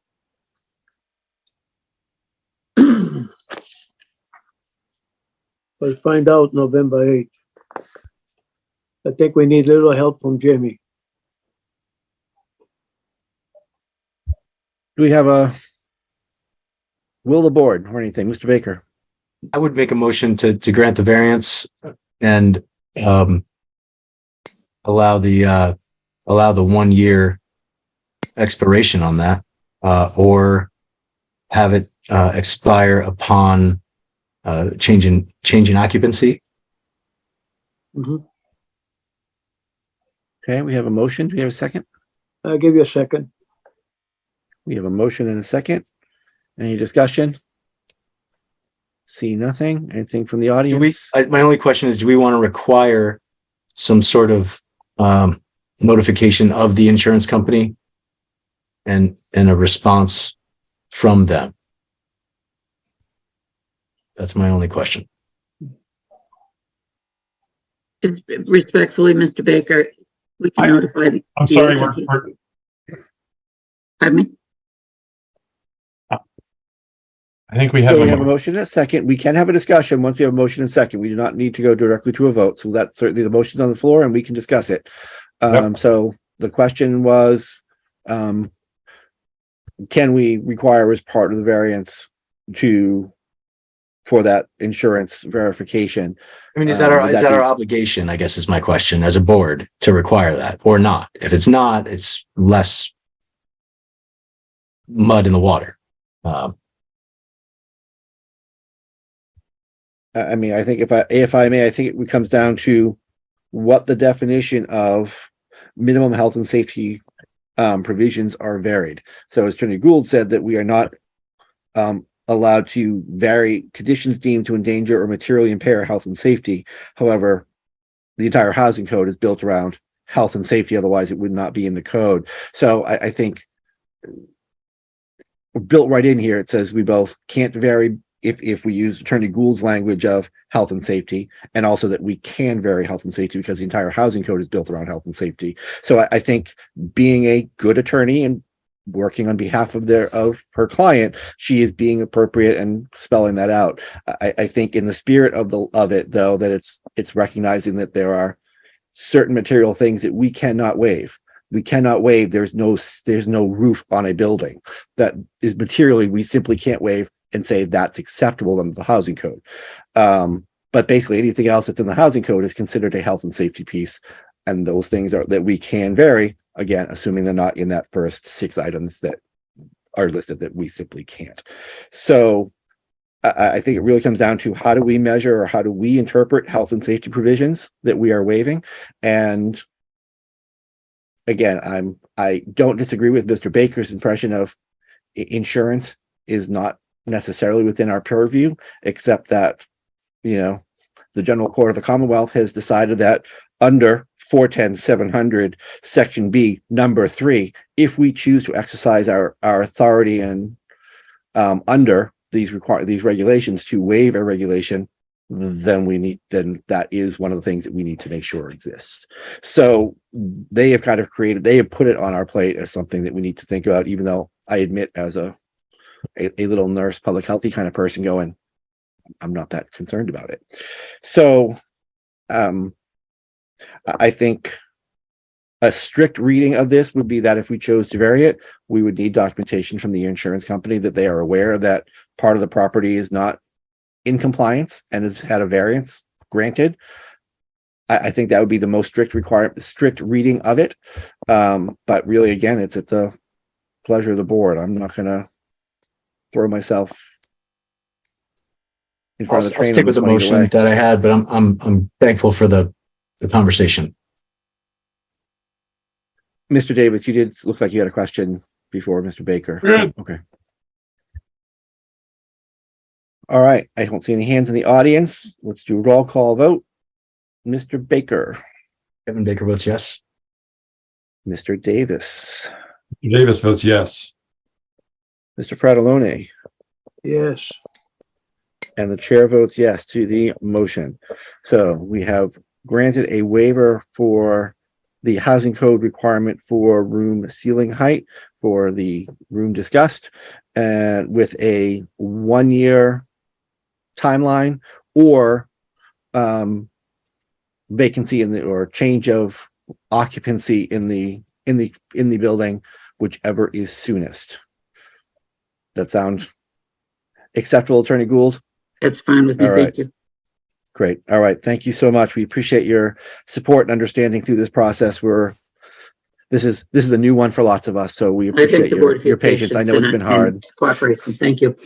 We'll find out November 8th. I think we need a little help from Jimmy. Do we have will the board or anything? Mr. Baker? I would make a motion to grant the variance and allow the 1 year expiration on that, or have it expire upon change in occupancy. Mhm. Okay, we have a motion. Do we have a second? I'll give you a second. We have a motion and a second. Any discussion? See nothing. Anything from the audience? My only question is, do we want to require some sort of notification of the insurance company and a response from them? That's my only question. Respectfully, Mr. Baker, we can notify the. I'm sorry, Pardon me? I think we have, So we have a motion and a second. We can have a discussion once we have a motion and a second. We do not need to go directly to a vote. So that's certainly the motion's on the floor and we can discuss it. So the question was, can we require as part of the variance for that insurance verification? I mean, is that our obligation, I guess is my question, as a board to require that or not? If it's not, it's less mud in the water. I mean, I think if I may, I think it comes down to what the definition of minimum health and safety provisions are varied. So as Attorney Gould said, that we are not allowed to vary conditions deemed to endanger or materially impair health and safety. However, the entire housing code is built around health and safety. Otherwise, it would not be in the code. So I think built right in here, it says we both can't vary if we use Attorney Gould's language of health and safety, and also that we can vary health and safety because the entire housing code is built around health and safety. So I think being a good attorney and working on behalf of her client, she is being appropriate and spelling that out. I think in the spirit of it though, that it's recognizing that there are certain material things that we cannot waive. We cannot waive. There's no roof on a building that is materially, we simply can't waive and say that's acceptable under the housing code. But basically anything else that's in the housing code is considered a health and safety piece. And those things are that we can vary, again, assuming they're not in that first 6 items that are listed that we simply can't. So I think it really comes down to how do we measure or how do we interpret health and safety provisions that we are waiving. And again, I don't disagree with Mr. Baker's impression of insurance is not necessarily within our purview, except that, the General Court of the Commonwealth has decided that under 410-700 Section B, number 3, if we choose to exercise our authority and under these regulations to waive a regulation, then that is one of the things that we need to make sure exists. So they have put it on our plate as something that we need to think about, even though I admit as a little nurse, public healthy kind of person going, I'm not that concerned about it. So I think a strict reading of this would be that if we chose to vary it, we would need documentation from the insurance company that they are aware that part of the property is not in compliance and has had a variance granted. I think that would be the most strict reading of it. But really, again, it's at the pleasure of the board. I'm not going to throw myself in front of the I'll train. stick with the motion that I had, but I'm thankful for the conversation. Mr. Davis, you did look like you had a question before Mr. Baker. Good. Okay. All right. I don't see any hands in the audience. Let's do a roll call vote. Mr. Baker. Kevin Baker votes yes. Mr. Davis. Davis votes yes. Mr. Fratellone. Yes. And the chair votes yes to the motion. So we have granted a waiver for the housing code requirement for room ceiling height for the room discussed, and with a 1-year timeline or vacancy or change of occupancy in the building, whichever is soonest. That sound acceptable, Attorney Gould? It's fine with me. All right. Thank you. Great. All right. Thank you so much. We appreciate your support and understanding through this process. This is a new one for lots of us, so we I thank appreciate the board for your patience. I know it's been hard. and cooperation. Thank you.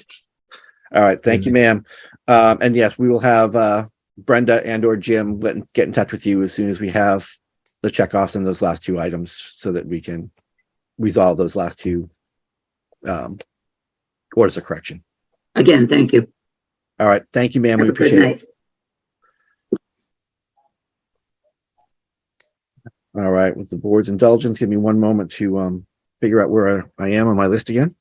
All right. Thank you, ma'am. And yes, we will have Brenda and or Jim get in touch with you as soon as we have the checkoffs on those last 2 items so that we can resolve those last 2 orders of correction. Again, thank you. All right. Thank you, ma'am. Have We a good appreciate night. it. All right. With the board's indulgence, give me one moment to figure out where I am on my list again.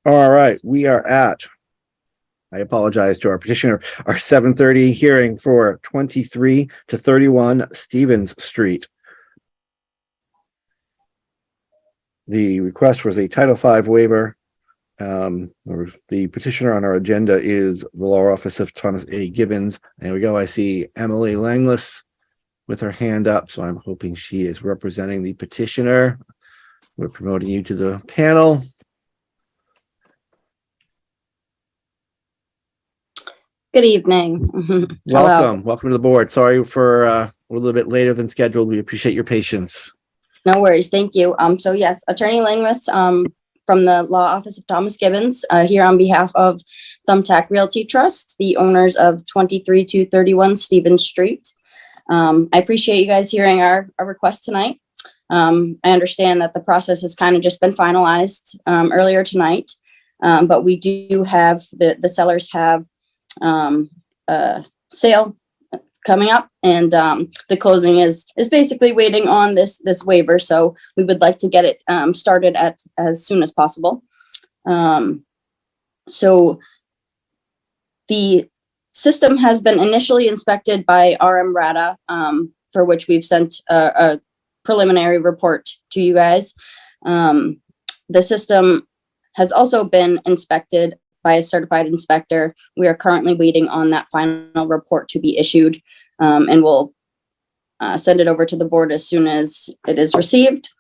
All right. We are at, I apologize to our petitioner, our 7:30 hearing for 23 to 31 Stevens Street. The request was a Title V waiver. Or the petitioner on our agenda is the law office of Thomas A. Gibbons. There we go. I see Emily Langlis with her hand up, so I'm hoping she is representing the petitioner. We're promoting you to the panel. Good evening. Welcome. Welcome to the board. Sorry for a little bit later than scheduled. We appreciate your patience. No worries. Thank you. So yes, Attorney Langlis, from the law office of Thomas Gibbons, here on behalf of Thumbtack Realty Trust, the owners of 23231 Stevens Street. I appreciate you guys hearing our request tonight. I understand that the process has kind of just been finalized earlier tonight, but we do have the sellers have a sale coming up, and the closing is basically waiting on this waiver. So we would like to get it started as soon as possible. So the system has been initially inspected by RM Rada for which we've sent a preliminary report to you guys. The system has also been inspected by a certified inspector. We are currently waiting on that final report to be issued, and we'll send it over to the board as soon as it is received.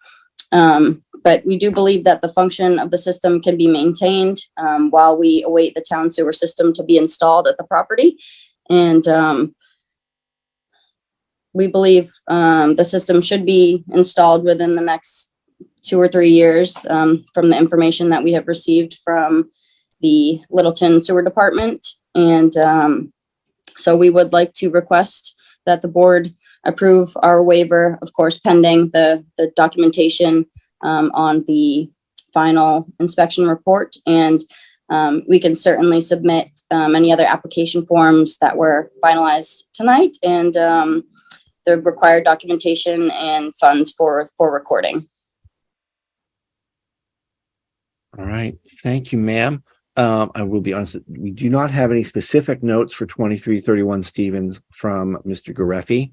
But we do believe that the function of the system can be maintained while we await the town sewer system to be installed at the property. And we believe the system should be installed within the next 2 or 3 years from the information that we have received from the Littleton Sewer Department. And so we would like to request that the board approve our waiver, of course, pending the documentation on the final inspection report. And we can certainly submit any other application forms that were finalized tonight, and the required documentation and funds for recording. All right, thank you, ma'am. I will be honest, we do not have any specific notes for 2331 Stevens from Mr. Gareffi.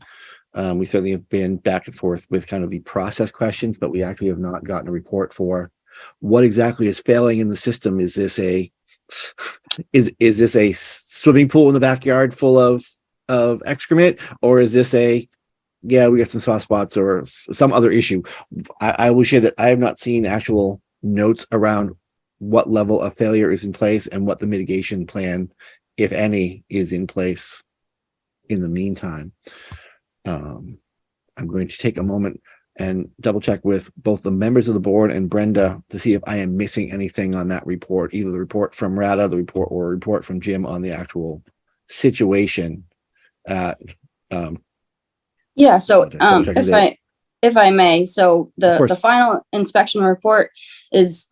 We certainly have been back and forth with kind of the process questions, but we actually have not gotten a report for what exactly is failing in the system. Is this a swimming pool in the backyard full of excrement, or is this we got some soft spots or some other issue? I will share that I have not seen actual notes around what level of failure is in place and what the mitigation plan, if any, is in place in the meantime. I'm going to take a moment and double check with both the members of the board and Brenda to see if I am missing anything on that report, either the report from Rada, the report, or a report from Jim on the actual situation. Yeah, so if I may, so the final inspection report is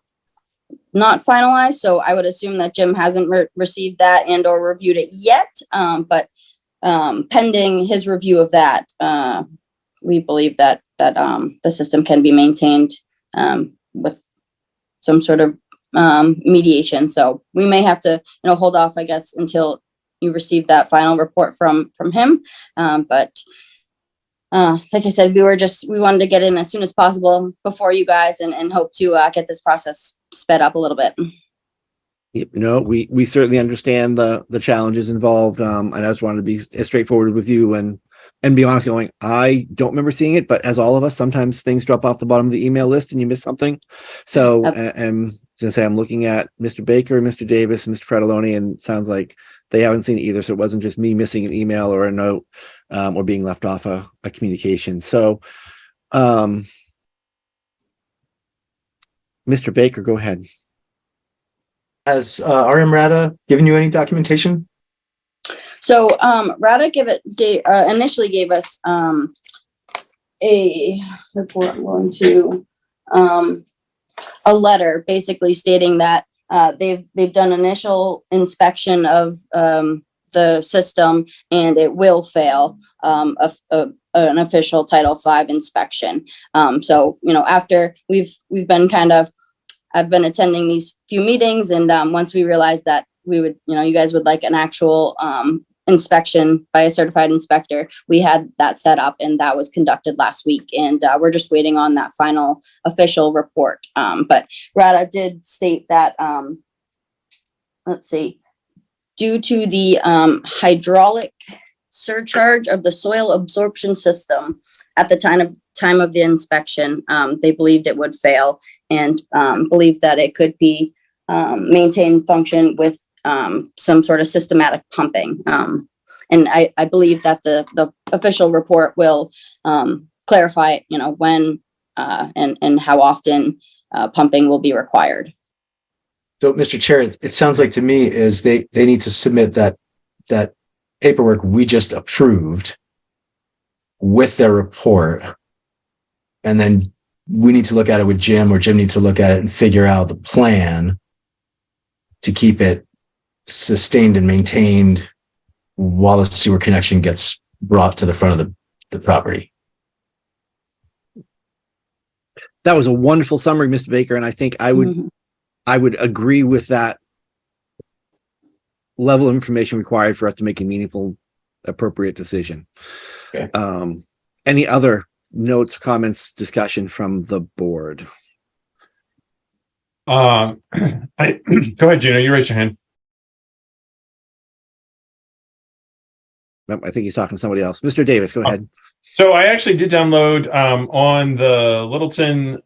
not finalized, so I would assume that Jim hasn't received that and or reviewed it yet. But pending his review of that, we believe that the system can be maintained with some sort of mediation. So we may have to, hold off, I guess, until you receive that final report from him. But like I said, we wanted to get in as soon as possible before you guys, and hope to get this process sped up a little bit. No, we certainly understand the challenges involved. And I just wanted to be as straightforward with you and be honest, going, I don't remember seeing it, but as all of us, sometimes things drop off the bottom of the email list and you miss something. So, and to say, I'm looking at Mr. Baker, Mr. Davis, and Mr. Fratelloni, and it sounds like they haven't seen it either. So it wasn't just me missing an email or a note, or being left off a communication. So, Mr. Baker, go ahead. Has RM Rada given you any documentation? So Rada initially gave us a report going to a letter basically stating that they've done initial inspection of the system and it will fail an official Title V inspection. So after we've been I've been attending these few meetings, and once we realized that we would, you guys would like an actual inspection by a certified inspector, we had that set up, and that was conducted last week, and we're just waiting on that final official report. But Rada did state that, let's see, due to the hydraulic surcharge of the soil absorption system at the time of the inspection, they believed it would fail, and believed that it could be maintained function with some sort of systematic pumping. And I believe that the official report will clarify, when and how often pumping will be required. So, Mr. Chair, it sounds like to me is they need to submit that paperwork we just approved with their report, and then we need to look at it with Jim, or Jim needs to look at it and figure out the plan to keep it sustained and maintained while the sewer connection gets brought to the front of the property. That was a wonderful summary, Mr. Baker, and I think I would agree with that level of information required for us to make a meaningful, appropriate decision. Okay. Any other notes, comments, discussion from the board? Go ahead, Gino, you raise your hand. Nope, I think he's talking to somebody else. Mr. Davis, go ahead. So I actually did download on the Littleton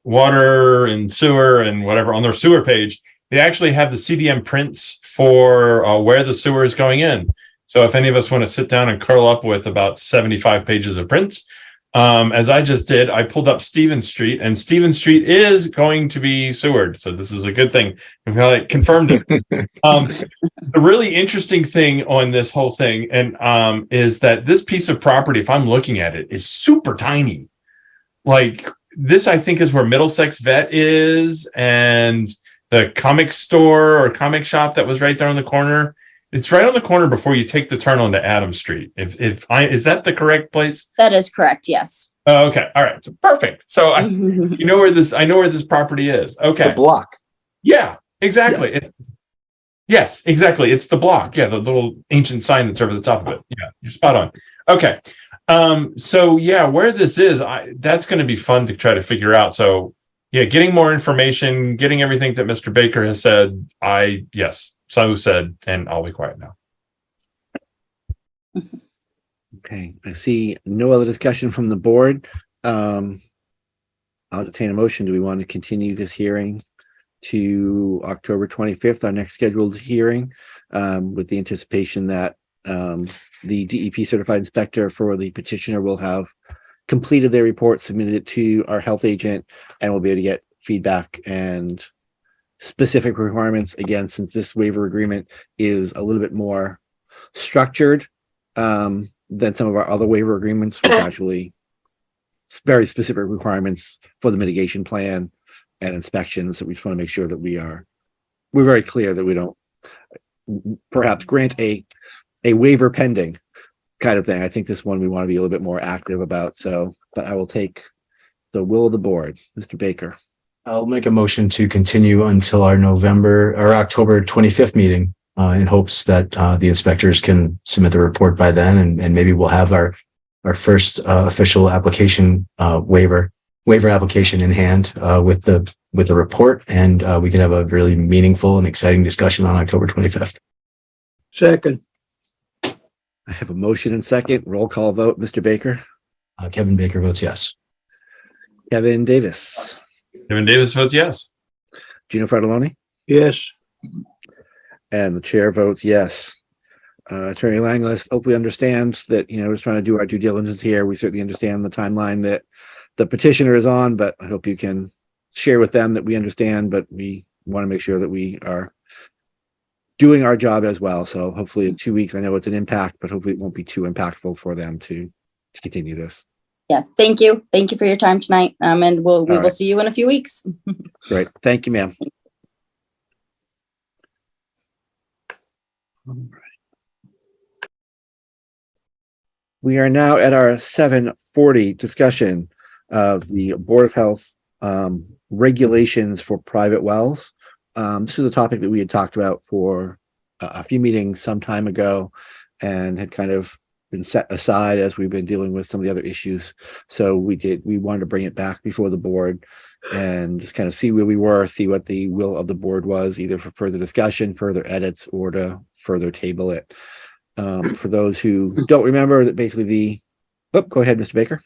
water and sewer and whatever on their sewer page. They actually have the CDM prints for where the sewer is going in. So if any of us want to sit down and curl up with about 75 pages of prints, as I just did, I pulled up Stevens Street, and Stevens Street is going to be sewered. So this is a good thing. We've confirmed it. The really interesting thing on this whole thing is that this piece of property, if I'm looking at it, is super tiny. Like this, I think, is where Middlesex Vet is, and the comic store or comic shop that was right there on the corner. It's right on the corner before you take the turn onto Adams Street. Is that the correct place? That is correct, yes. Oh, okay. All right. So perfect. So I know where this property is. It's Okay. the block. Yeah, exactly. Yes, exactly. It's the block. Yeah, the little ancient sign that's over the top of it. Yeah, you're spot on. Okay. So yeah, where this is, that's going to be fun to try to figure out. So yeah, getting more information, getting everything that Mr. Baker has said. So said, and I'll be quiet now. Okay, I see no other discussion from the board. I'll entertain a motion. Do we want to continue this hearing to October 25th, our next scheduled hearing, with the anticipation that the DEP certified inspector for the petitioner will have completed their report, submitted it to our health agent, and we'll be able to get feedback and specific requirements. Again, since this waiver agreement is a little bit more structured than some of our other waiver agreements, which actually very specific requirements for the mitigation plan and inspections. So we just want to make sure that we're very clear that we don't perhaps grant a waiver pending kind of thing. I think this one we want to be a little bit more active about. So, but I will take the will of the board. Mr. Baker. I'll make a motion to continue until our October 25th meeting, in hopes that the inspectors can submit the report by then, and maybe we'll have our first official application waiver application in hand with the report, and we can have a really meaningful and exciting discussion on October 25th. Second, I have a motion and second. Roll call vote. Mr. Baker. Kevin Baker votes yes. Kevin Davis. Kevin Davis votes yes. Gino Fratelloni. yes. And the chair votes yes. Attorney Langlis hopefully understands that, we're trying to do our due diligence here. We certainly understand the timeline that the petitioner is on, but I hope you can share with them that we understand, but we want to make sure that we are doing our job as well. So hopefully in 2 weeks, I know it's an impact, but hopefully it won't be too impactful for them to continue this. Yeah, thank you. Thank you for your time tonight. And we will right. see you in a few weeks. Great. Thank you, ma'am. We are now at our 7:40 discussion of the Board of Health regulations for private wells. This is a topic that we had talked about for a few meetings some time ago and had kind of been set aside as we've been dealing with some of the other issues. So we wanted to bring it back before the board and just kind of see where we were, see what the will of the board was, either for further discussion, further edits, or to further table it. For those who don't remember, that basically go ahead, Mr. Baker.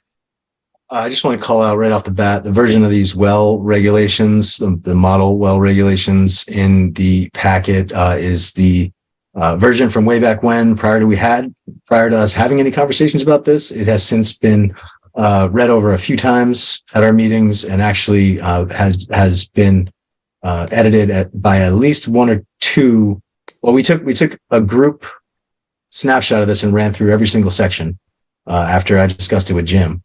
I just want to call out right off the bat, the version of these well regulations, the model well regulations in the packet is the version from way back when, prior to us having any conversations about this. It has since been read over a few times at our meetings, and actually has been edited by at least one or two. Well, we took a group snapshot of this and ran through every single section after I discussed it with Jim.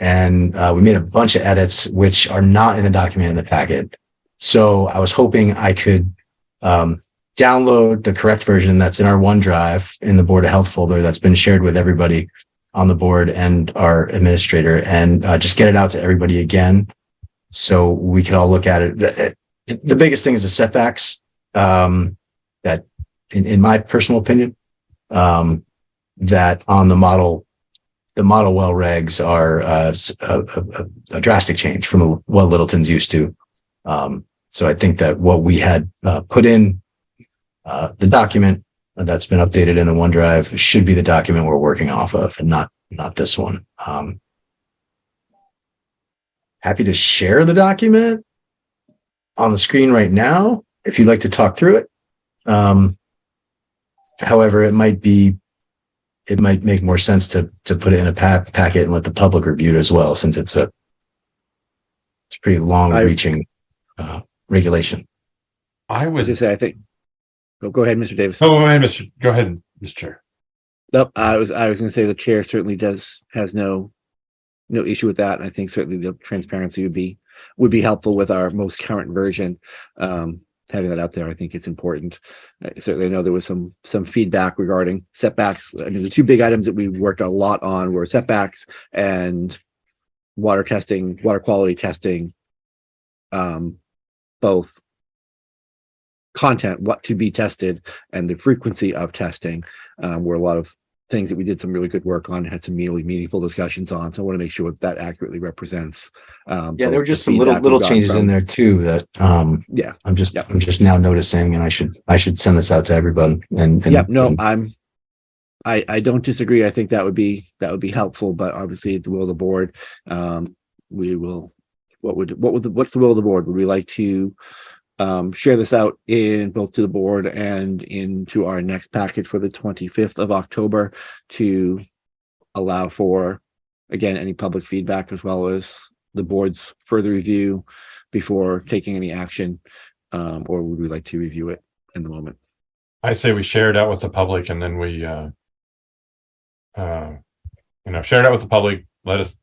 And we made a bunch of edits, which are not in the document in the packet. So I was hoping I could download the correct version that's in our OneDrive in the Board of Health folder that's been shared with everybody on the board and our administrator, and just get it out to everybody again so we could all look at it. The biggest thing is the setbacks, that in my personal opinion, that on the model the model well regs are a drastic change from what Littleton's used to. So I think that what we had put in the document that's been updated in the OneDrive should be the document we're working off of, and not this one. Happy to share the document on the screen right now if you'd like to talk through it. However, it might make more sense to put it in a packet and let the public review it as well, since it's a pretty long-reaching regulation. I would just say, I think. Go ahead, Mr. Davis. Oh, go ahead, Mr. Chair. Nope, I was going to say the chair certainly has no issue with that. And I think certainly the transparency would be helpful with our most current version. Having that out there, I think it's important. Certainly, I know there was some feedback regarding setbacks. I mean, the two big items that we worked a lot on were setbacks and water quality testing. Both content, what to be tested, and the frequency of testing were a lot of things that we did some really good work on, had some really meaningful discussions on. So I want to make sure that accurately represents. Yeah, there were just some little changes in there too that I'm just now noticing, and I should send this out to everyone. I don't disagree. I think that would be helpful, but obviously at the will of the board, we will. What's the will of the board? Would we like to share this out in both to the board and into our next package for the 25th of October to allow for, again, any public feedback as well as the board's further review before taking any action, or would we like to review it in the moment? I say we share it out with the public, and then we share it out with the public, let us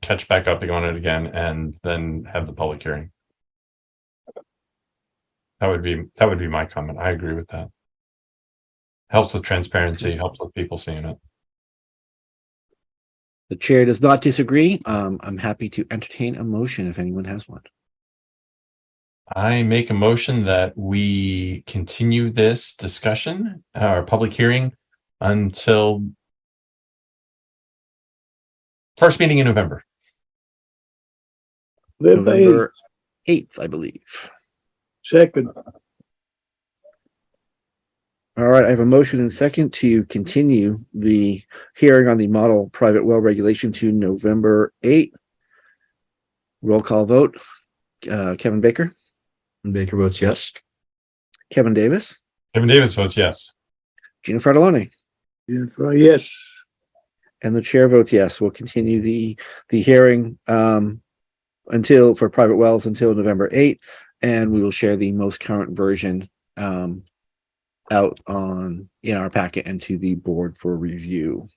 catch back up on it again, and then have the public hearing. That would be my comment. I agree with that. Helps with transparency, helps with people seeing it. The chair does not disagree. I'm happy to entertain a motion if anyone has one. I make a motion that we continue this discussion, our public hearing, until first meeting in November. November 8th, I believe. Second. All right, I have a motion and second to continue the hearing on the model private well regulation to November 8th. Roll call vote. Kevin Baker. Baker votes yes. Kevin Davis. Kevin Davis votes yes. Gina Fratelloni. Yes. And the chair votes yes. We'll continue the hearing for private wells until November 8th, and we will share the most current version out in our packet and to the board for review.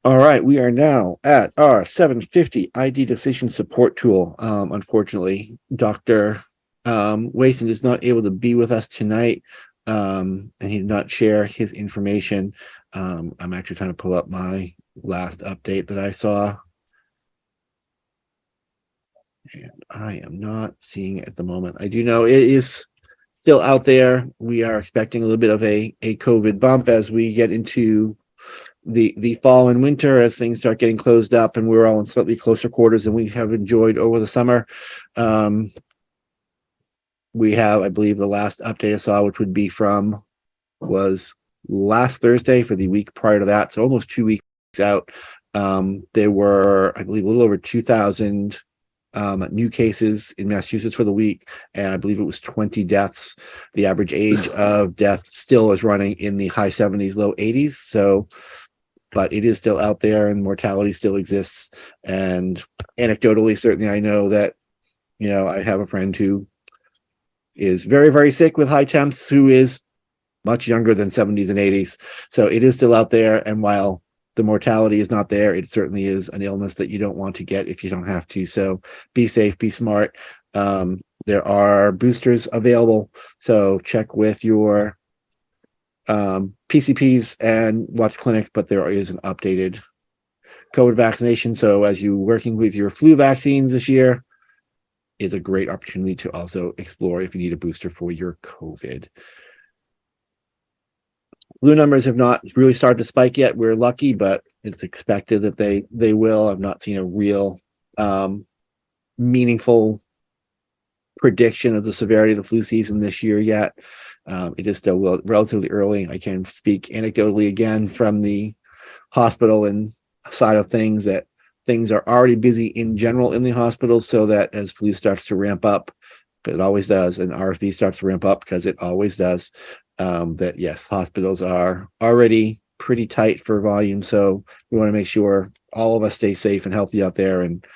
All right, we are now at our 750 ID decision support tool. Unfortunately, Dr. Wason is not able to be with us tonight, and he did not share his information. I'm actually trying to pull up my last update that I saw, and I am not seeing it at the moment. I do know it is still out there. We are expecting a little bit of a COVID bump as we get into the fall and winter, as things start getting closed up and we're all in slightly closer quarters than we have enjoyed over the summer. We have, I believe the last update I saw, which would be was last Thursday for the week prior to that. So almost 2 weeks out. There were, I believe, a little over 2,000 new cases in Massachusetts for the week, and I believe it was 20 deaths. The average age of death still is running in the high 70s, low 80s. So, but it is still out there, and mortality still exists. And anecdotally, certainly, I know that, I have a friend who is very, very sick with high temps, who is much younger than 70s and 80s. So it is still out there. And while the mortality is not there, it certainly is an illness that you don't want to get if you don't have to. So be safe, be smart. There are boosters available. So check with your PCPs and watch clinic, but there is an updated COVID vaccination. So as you're working with your flu vaccines this year, is a great opportunity to also explore if you need a booster for your COVID. Flu numbers have not really started to spike yet. We're lucky, but it's expected that they will. I've not seen a real meaningful prediction of the severity of the flu season this year yet. It is still relatively early. I can speak anecdotally again from the hospital and side of things that things are already busy in general in the hospital, so that as flu starts to ramp up, it always does, and RSV starts to ramp up because it always does, that yes, hospitals are already pretty tight for volume. So we want to make sure all of us stay safe and healthy out there, and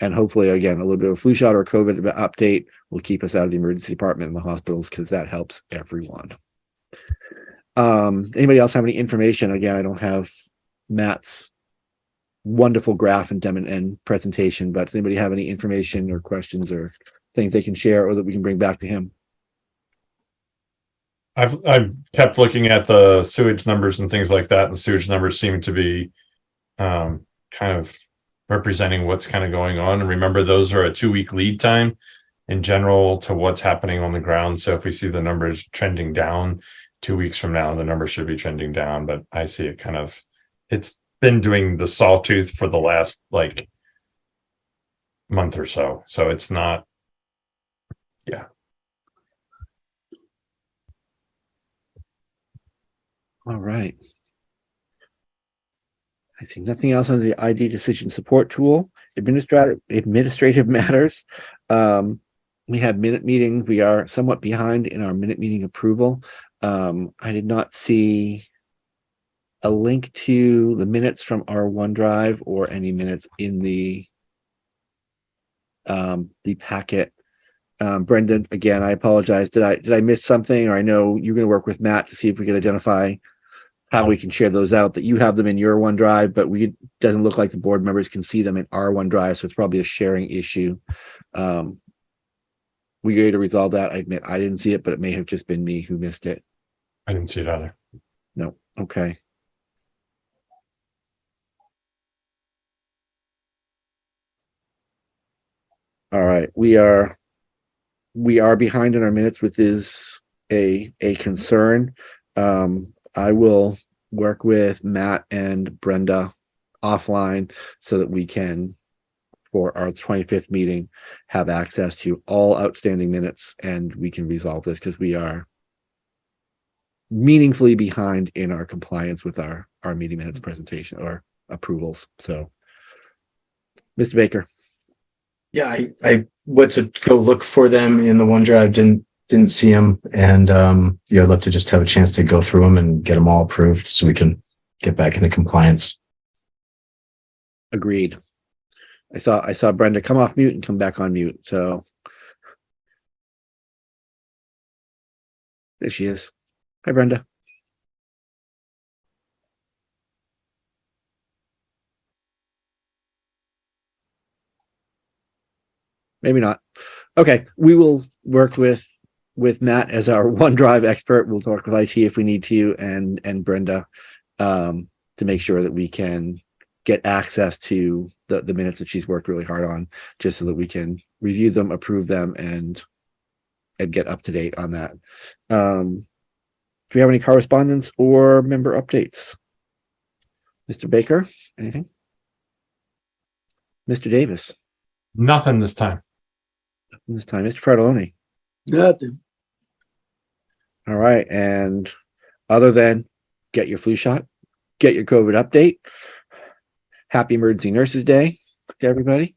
hopefully, again, a little bit of a flu shot or COVID update will keep us out of the emergency department in the hospitals, because that helps everyone. Anybody else have any information? Again, I don't have Matt's wonderful graph and presentation, but does anybody have any information or questions or things they can share or that we can bring back to him? I've kept looking at the sewage numbers and things like that, and the sewage numbers seem to be kind of representing what's kind of going on. And remember, those are a 2-week lead time in general to what's happening on the ground. So if we see the numbers trending down 2 weeks from now, the numbers should be trending down. But I see it kind of, it's been doing the sawtooth for the last like month or so. So it's not, yeah. All right. I think nothing else on the ID decision support tool. Administrative matters. We have minute meetings. We are somewhat behind in our minute meeting approval. I did not see a link to the minutes from our OneDrive or any minutes in the packet. Brendan, again, I apologize. Did I miss something? Or I know you're going to work with Matt to see if we can identify how we can share those out, that you have them in your OneDrive, but doesn't look like the board members can see them in our OneDrive. So it's probably a sharing issue. We going to resolve that. I admit I didn't see it, but it may have just been me who missed it. I didn't see it either. No. Okay. All right. We are behind in our minutes, which is a concern. I will work with Matt and Brenda offline so that we can, for our 25th meeting, have access to all outstanding minutes, and we can resolve this, because we are meaningfully behind in our compliance with our meeting minutes presentation or approvals. So, Mr. Baker. Yeah, I went to go look for them in the OneDrive, didn't see them, and I'd love to just have a chance to go through them and get them all approved so we can get back into compliance. Agreed. I saw Brenda come off mute and come back on mute. So there she is. Hi, Brenda. Maybe not. Okay, we will work with Matt as our OneDrive expert. We'll talk with IT if we need to, and Brenda, to make sure that we can get access to the minutes that she's worked really hard on, just so that we can review them, approve them, and get up to date on that. Do we have any correspondence or member updates? Mr. Baker, anything? Mr. Davis? Nothing this time. This time, Mr. Fratelloni. Nothing. All right, and other than get your flu shot, get your COVID update. Happy Emergency Nurses Day to everybody.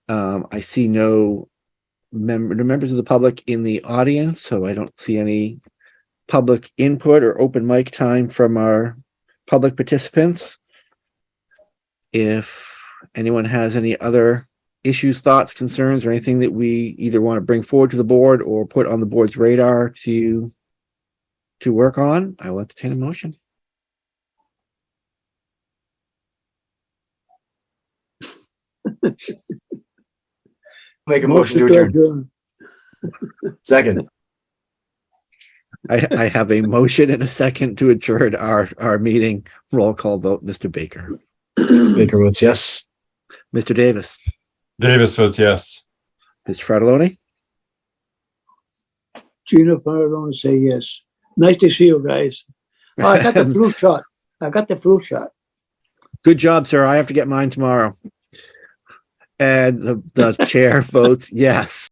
I see no members of the public in the audience, so I don't see any public input or open mic time from our public participants. If anyone has any other issues, thoughts, concerns, or anything that we either want to bring forward to the board or put on the board's radar to work on, I will entertain a motion. Make a motion to adjourn. Second. I have a motion and a second to adjourn our meeting. Roll call vote. Mr. Baker. Baker votes yes. Mr. Davis. Davis votes yes. Mr. Fratelloni. Gina Farallone say yes. Nice to see you guys. Oh, I got the flu shot. I got the flu shot. Good job, sir. I have to get mine tomorrow. And the chair votes yes.